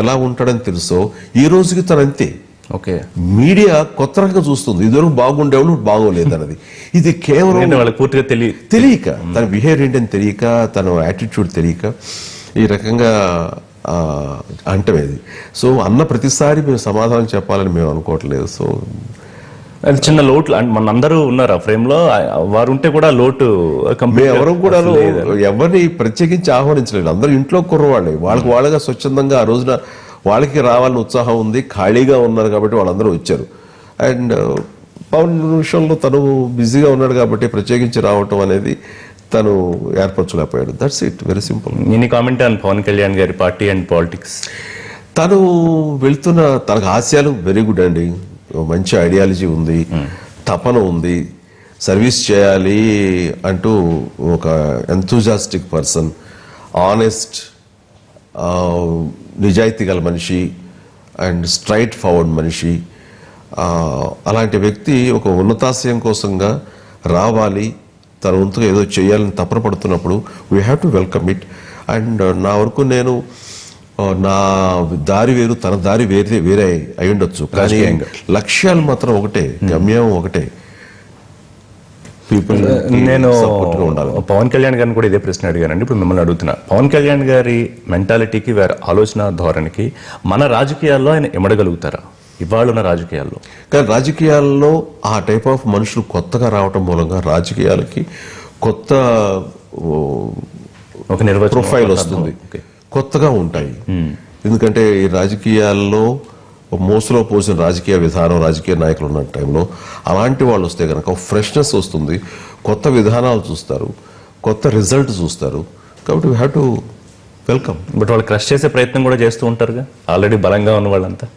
ఎలా ఉంటాడని తెలుసో ఈ రోజుకి తను అంతే. ఓకే, మీడియా కొత్త రకంగా చూస్తుంది, ఇదివరకు బాగుండేవాళ్ళు బాగోలేదు అన్నది. ఇది కేవలం వాళ్ళకి పూర్తిగా తెలియక, తన బిహేవియర్ ఏంటని తెలియక, తన యాటిట్యూడ్ తెలియక ఈ రకంగా అంటమేది. సో అన్న ప్రతిసారి మేము సమాధానం చెప్పాలని మేము అనుకోవట్లేదు. సో అది చిన్న లోటు, మనందరూ ఉన్నారు ఆ ఫ్రేమ్ లో, వారు ఉంటే కూడా లోటు ఎవరు కూడా ఎవరిని ప్రత్యేకించి ఆహ్వానించలేదు. అందరూ ఇంట్లో కుర్రవాళ్ళే, వాళ్ళగా స్వచ్ఛందంగా ఆ రోజున వాళ్ళకి రావాలని ఉత్సాహం ఉంది, ఖాళీగా ఉన్నారు కాబట్టి వాళ్ళందరూ వచ్చారు. అండ్ పవన్ విషయంలో తను బిజీగా ఉన్నాడు కాబట్టి ప్రత్యేకించి రావటం అనేది తను ఏర్పరచలేకపోయాడు. That's it, very simple. Any comment on Pawan Kalyan గారి పార్టీ అండ్ పాలిటిక్స్? తను వెళ్తున్న తనకు ఆశయాలు వెరీ గుడ్ అండి, మంచి ఐడియాలజీ ఉంది. తపన ఉంది, సర్వీస్ చేయాలి అంటూ ఒక ఎంతూజాస్టిక్ పర్సన్, ఆనెస్ట్, నిజాయితీ గల మనిషి అండ్ స్ట్రైట్ ఫార్వర్డ్ మనిషి. అలాంటి వ్యక్తి ఒక ఉన్నతాశయం కోసంగా రావాలి, తన వంతుగా ఏదో చేయాలని తపన పడుతున్నప్పుడు we have to welcome it. And నా వరకు నేను నా దారి వేరు, తన దారి వేరే అయి ఉండొచ్చు, కానీ లక్ష్యాలు మాత్రం ఒకటే, గమ్యం ఒకటే. పీపుల్ నేను పవన్ కళ్యాణ్ గారిని కూడా ఇదే ప్రశ్న అడిగానండి. ఇప్పుడు మిమ్మల్ని అడుగుతున్నా, పవన్ కళ్యాణ్ గారి మెంటాలిటీకి, వారి ఆలోచన ధోరణికి మన రాజకీయాల్లో ఆయన ఇమడగలుగుతారా ఇవాళ ఉన్న రాజకీయాల్లో? కానీ రాజకీయాల్లో ఆ టైప్ ఆఫ్ మనుషులు కొత్తగా రావటం మూలంగా రాజకీయాలకి కొత్త ఒక నిర్వచనం, ప్రొఫైల్ వస్తుంది, కొత్తగా ఉంటాయి. ఎందుకంటే ఈ రాజకీయాల్లో మోసలో పోసిన రాజకీయ విధానం, రాజకీయ నాయకులు ఉన్న టైంలో అలాంటి వాళ్ళు వస్తే కనుక ఫ్రెష్నెస్ వస్తుంది, కొత్త విధానాలు చూస్తారు, కొత్త రిజల్ట్ చూస్తారు. కాబట్టి we have to welcome. But వాళ్ళు క్రష్ చేసే ప్రయత్నం కూడా చేస్తూ ఉంటారుగా, ఆల్రెడీ బలంగా ఉన్న వాళ్ళంతా.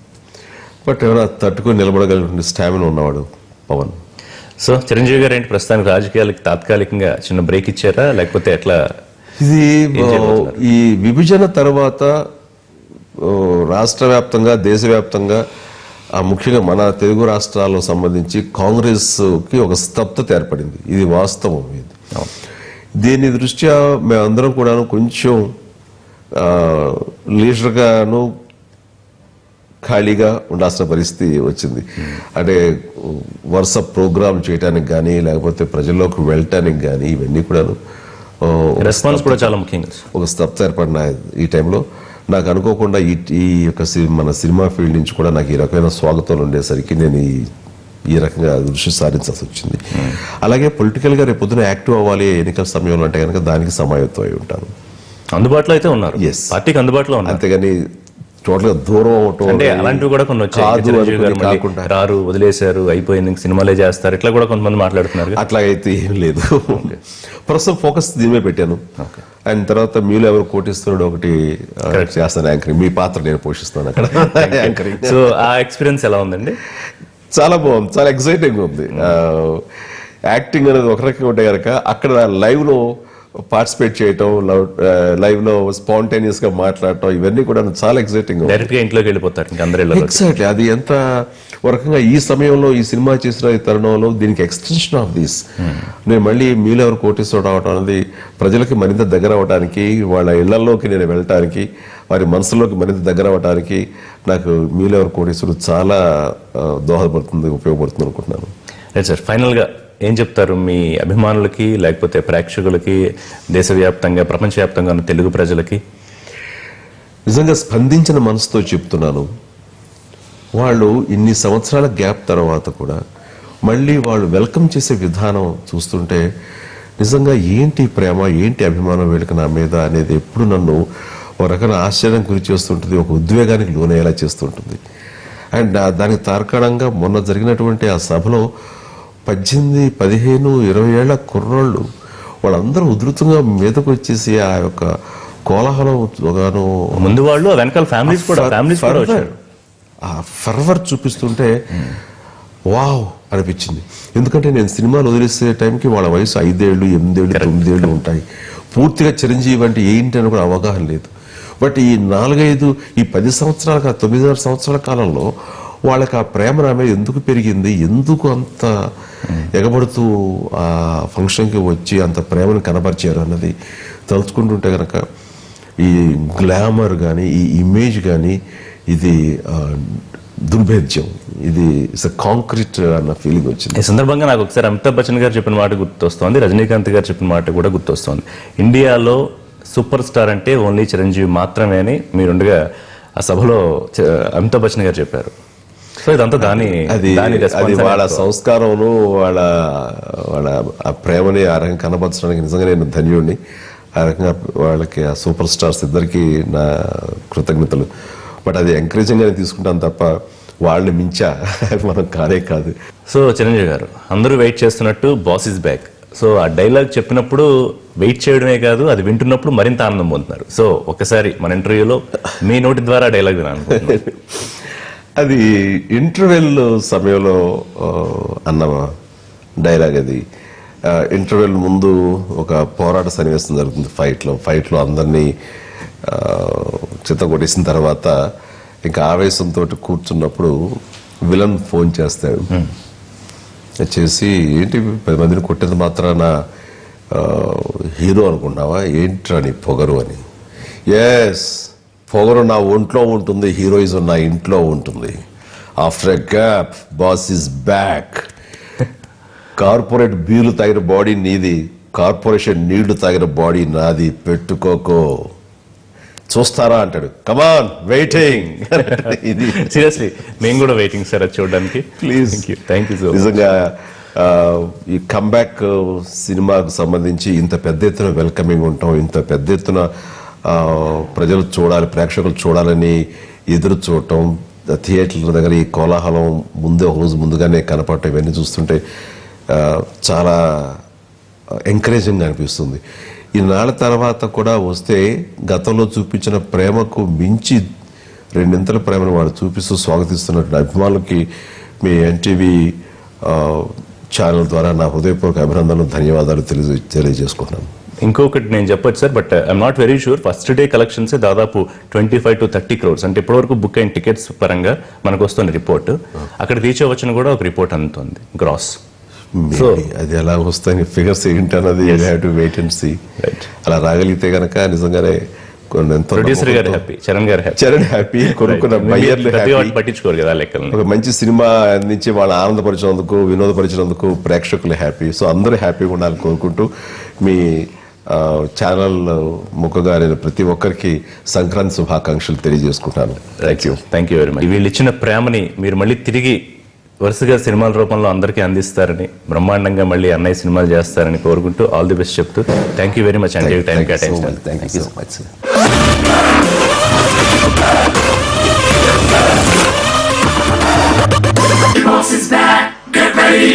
బట్ ఎవరైనా తట్టుకుని నిలబడగలిగిన స్టామినా ఉన్నవాడు పవన్. సో చిరంజీవి గారు ఏంటి ప్రస్తుతానికి రాజకీయాలకి తాత్కాలికంగా చిన్న బ్రేక్ ఇచ్చారా, లేకపోతే ఎట్లా? ఇది ఈ విభజన తర్వాత రాష్ట్ర వ్యాప్తంగా, దేశవ్యాప్తంగా, ముఖ్యంగా మన తెలుగు రాష్ట్రాలకు సంబంధించి కాంగ్రెస్కి ఒక స్తబ్దత ఏర్పడింది. ఇది వాస్తవం. ఇది దీని దృష్ట్యా మేమందరం కూడా కొంచెం లీడర్గాను ఖాళీగా ఉండాల్సిన పరిస్థితి వచ్చింది. అంటే వరుస ప్రోగ్రాం చేయడానికి కానీ, లేకపోతే ప్రజల్లోకి వెళ్ళటానికి కానీ, ఇవన్నీ కూడాను రెస్పాన్స్ కూడా చాలా ముఖ్యంగా ఒక స్తబ్దత ఏర్పడిన ఈ టైంలో నాకు అనుకోకుండా ఈ యొక్క మన సినిమా ఫీల్డ్ నుంచి కూడా నాకు ఈ రకమైన స్వాగతం ఉండేసరికి నేను ఈ రకంగా దృష్టి సారించాల్సి వచ్చింది. అలాగే పొలిటికల్ గా రేపు పొద్దున యాక్టివ్ అవ్వాలి ఎన్నికల సమయంలో అంటే కనుక దానికి సమాయత్తం అయి ఉంటాను. అందుబాటులో అయితే ఉన్నారు, పార్టీకి అందుబాటులో ఉన్నారు. అంతేగాని టోటల్ గా దూరం అవటం అంటే అలాంటివి కూడా కొన్ని వచ్చాయి, రారు, వదిలేశారు, అయిపోయింది, సినిమాలే చేస్తారు, ఇట్లా కూడా కొంతమంది మాట్లాడుతున్నారు. అట్లా అయితే ఏం లేదు. ప్రస్తుతం ఫోకస్ దీని పెట్టాను. అండ్ తర్వాత మీలో ఎవరు కోటిస్తున్నాడు ఒకటి చేస్తాను, యాంకరింగ్. మీ పాత్ర నేను పోషిస్తాను అక్కడ యాంకరింగ్. సో ఆ ఎక్స్పీరియన్స్ ఎలా ఉందండి? చాలా బాగుంది, చాలా ఎక్సైటింగ్ ఉంది. యాక్టింగ్ అనేది ఒక రకంగా ఉంటే కనుక అక్కడ లైవ్ లో పార్టిసిపేట్ చేయటం, లైవ్ లో స్పాంటేనియస్ గా మాట్లాడటం, ఇవన్నీ కూడా చాలా ఎక్సైటింగ్. డైరెక్ట్ గా ఇంట్లోకి వెళ్ళిపోతారు. ఎగ్జాక్ట్లీ. అది ఎంత ఒక రకంగా ఈ సమయంలో ఈ సినిమా చేసిన ఈ తరుణంలో దీనికి ఎక్స్టెన్షన్ ఆఫ్ దిస్. నేను మళ్ళీ మీలో ఎవరు కోటేశ్వరం అవటం అనేది ప్రజలకి మరింత దగ్గర అవడానికి, వాళ్ళ ఇళ్లలోకి నేను వెళ్ళటానికి, వారి మనసులోకి మరింత దగ్గర అవడానికి నాకు మీలో ఎవరు కోటేశ్వరం చాలా దోహదపడుతుంది, ఉపయోగపడుతుంది అనుకుంటున్నాను. రైట్ సార్, ఫైనల్ గా ఏం చెప్తారు మీ అభిమానులకి, లేకపోతే ప్రేక్షకులకి, దేశవ్యాప్తంగా, ప్రపంచవ్యాప్తంగా ఉన్న తెలుగు ప్రజలకి? నిజంగా స్పందించిన మనసుతో చెప్తున్నాను, వాళ్ళు ఇన్ని సంవత్సరాల గ్యాప్ తర్వాత కూడా మళ్ళీ వాళ్ళు వెల్కమ్ చేసే విధానం చూస్తుంటే నిజంగా ఏంటి ప్రేమ, ఏంటి అభిమానం వీళ్ళకి నా మీద అనేది ఎప్పుడు నన్ను ఒక రకమైన ఆశ్చర్యం గురి చేస్తుంటుంది, ఒక ఉద్వేగానికి లోనయ్యేలా చేస్తుంటుంది. అండ్ దానికి తార్కాణంగా మొన్న జరిగినటువంటి ఆ సభలో 18, 15, 20 ఏళ్ల కుర్రోళ్ళు వాళ్ళందరూ ఉధృతంగా మీదకు వచ్చేసి ఆ యొక్క కోలాహలం ముందు వాళ్ళు వెనకాల ఫ్యామిలీస్ కూడా వచ్చారు. ఆ ఫర్వర్ చూపిస్తుంటే వావ్ అనిపించింది. ఎందుకంటే నేను సినిమాలు వదిలేసే టైంకి వాళ్ళ వయసు 5 ఏళ్ళు, 8 ఏళ్ళు, 9 ఏళ్ళు ఉంటాయి. పూర్తిగా చిరంజీవి అంటే ఏంటి అని కూడా అవగాహన లేదు. బట్ ఈ 4-5 ఈ 10 సంవత్సరాల 9 సంవత్సరాల కాలంలో వాళ్ళకి ఆ ప్రేమ నా మీద ఎందుకు పెరిగింది, ఎందుకు అంత ఎగబడుతూ ఆ ఫంక్షన్కి వచ్చి అంత ప్రేమను కనపరిచారు అన్నది తలుచుకుంటుంటే కనుక ఈ గ్లామర్ కానీ, ఈ ఇమేజ్ కానీ, ఇది దుర్భేద్యం, ఇది కాంక్రీట్ అన్న ఫీలింగ్ వచ్చింది. ఈ సందర్భంగా నాకు ఒకసారి అమితాబ్ బచ్చన్ గారు చెప్పిన మాట గుర్తొస్తోంది, రజనీకాంత్ గారు చెప్పిన మాట కూడా గుర్తొస్తోంది. ఇండియాలో సూపర్ స్టార్ అంటే ఓన్లీ చిరంజీవి మాత్రమే అని మీరుండగా ఆ సభలో అమితాబ్ బచ్చన్ గారు చెప్పారు. సో ఇదంతా అది వాళ్ళ సంస్కారమును, వాళ్ళ ఆ ప్రేమని ఆ రకంగా కనపరచడానికి నిజంగా నేను ధన్యుడిని. ఆ రకంగా వాళ్ళకి ఆ సూపర్ స్టార్స్ ఇద్దరికి నా కృతజ్ఞతలు. బట్ అది ఎంకరేజింగ్ గానే తీసుకుంటాను తప్ప వాళ్ళని మించా మనం కాదు. సో చిరంజీవి గారు, అందరూ వెయిట్ చేస్తున్నట్టు బాస్ ఇస్ బ్యాక్. సో ఆ డైలాగ్ చెప్పినప్పుడు వెయిట్ చేయడమే కాదు, అది వింటున్నప్పుడు మరింత ఆనందం పొందుతున్నారు. సో ఒకసారి మన ఇంటర్వ్యూలో మీ నోటి ద్వారా డైలాగ్ వినాలనుకుంటున్నాను. అది ఇంటర్వెల్ సమయంలో అన్న డైలాగ్ అది. ఇంటర్వెల్ ముందు ఒక పోరాట సన్నివేశం జరుగుతుంది ఫైట్లో అందరినీ చిత్తగొట్టేసిన తర్వాత ఇంకా ఆవేశంతో కూర్చున్నప్పుడు విలన్ ఫోన్ చేస్తాడు. చేసి ఏంటి 10 మందిని కొట్టేది మాత్రాన హీరో అనుకుంటున్నావా, ఏంట్రా నీ పొగరు అని. ఎస్, పొగరు నా ఒంట్లో ఉంటుంది, హీరోయిజం నా ఇంట్లో ఉంటుంది. After a gap boss is back. Corporate బీర్లు తాగిన బాడీ నీది, కార్పొరేషన్ నీళ్లు తాగిన బాడీ నాది, పెట్టుకోకో, చూస్తారా అంటాడు. కమాన్ వెయిటింగ్. ఇది సీరియస్లీ మేము కూడా వెయిటింగ్ సార్ అది చూడడానికి. Please, thank you so much. నిజంగా ఈ కమ్బ్యాక్ సినిమాకు సంబంధించి ఇంత పెద్ద ఎత్తున వెల్కమింగ్ ఉంటాం, ఇంత పెద్ద ఎత్తున ప్రజలు చూడాలి, ప్రేక్షకులు చూడాలని ఎదురు చూడటం, థియేటర్ల దగ్గర ఈ కోలాహలం ముందే ఒక రోజు ముందుగానే కనపడటం, ఇవన్నీ చూస్తుంటే చాలా ఎంకరేజింగ్ అనిపిస్తుంది. ఈ నాళ్ళ తర్వాత కూడా వస్తే గతంలో చూపించిన ప్రేమకు మించి 2 ప్రేమను వాడు చూపిస్తూ స్వాగతిస్తున్నటువంటి అభిమానులకి మీ ఎన్టీవీ ఛానల్ ద్వారా నా హృదయపూర్వక అభినందనలు, ధన్యవాదాలు తెలియజేసుకుంటున్నాను. ఇంకొకటి నేను చెప్పొచ్చు sir, but I'm not very sure. First day collections దాదాపు 25 to 30 crores, అంటే ఇప్పటివరకు బుక్ అయిన టికెట్స్ పరంగా మనకు వస్తున్న రిపోర్ట్. అక్కడ రీచ్ అవ్వచ్చును కూడా ఒక రిపోర్ట్ అందుతుంది గ్రాస్. సో అది ఎలా వస్తాయి ఫిగర్స్ ఏంటన్నది వెయిట్ అండ్ సీ. అలా రాగలిగితే గనక నిజంగానే ప్రొడ్యూసర్ గారు హ్యాపీ, చరణ్ హ్యాపీ, కొనుక్కున్న బయ్యర్లు హ్యాపీ, పట్టించుకోరు కదా లెక్కలు. ఒక మంచి సినిమా అందించి వాళ్ళు ఆనందపరిచినందుకు, వినోదపరిచినందుకు ప్రేక్షకులు హ్యాపీ. సో అందరూ హ్యాపీగా ఉండాలని కోరుకుంటూ మీ ఛానల్ ముఖంగా నేను ప్రతి ఒక్కరికి సంక్రాంతి శుభాకాంక్షలు తెలియజేసుకుంటాను. Thank you very much. వీళ్ళు ఇచ్చిన ప్రేమని మీరు మళ్ళీ తిరిగి వరుసగా సినిమాల రూపంలో అందరికీ అందిస్తారని, బ్రహ్మాండంగా మళ్ళీ అన్నయ్య సినిమాలు చేస్తారని కోరుకుంటూ ఆల్ ది బెస్ట్ చెప్తూ థ్యాంక్ యూ వెరీ మచ్ అండి. టైం కేటాయించారు. Thank you so much. Boss is back. Get ready.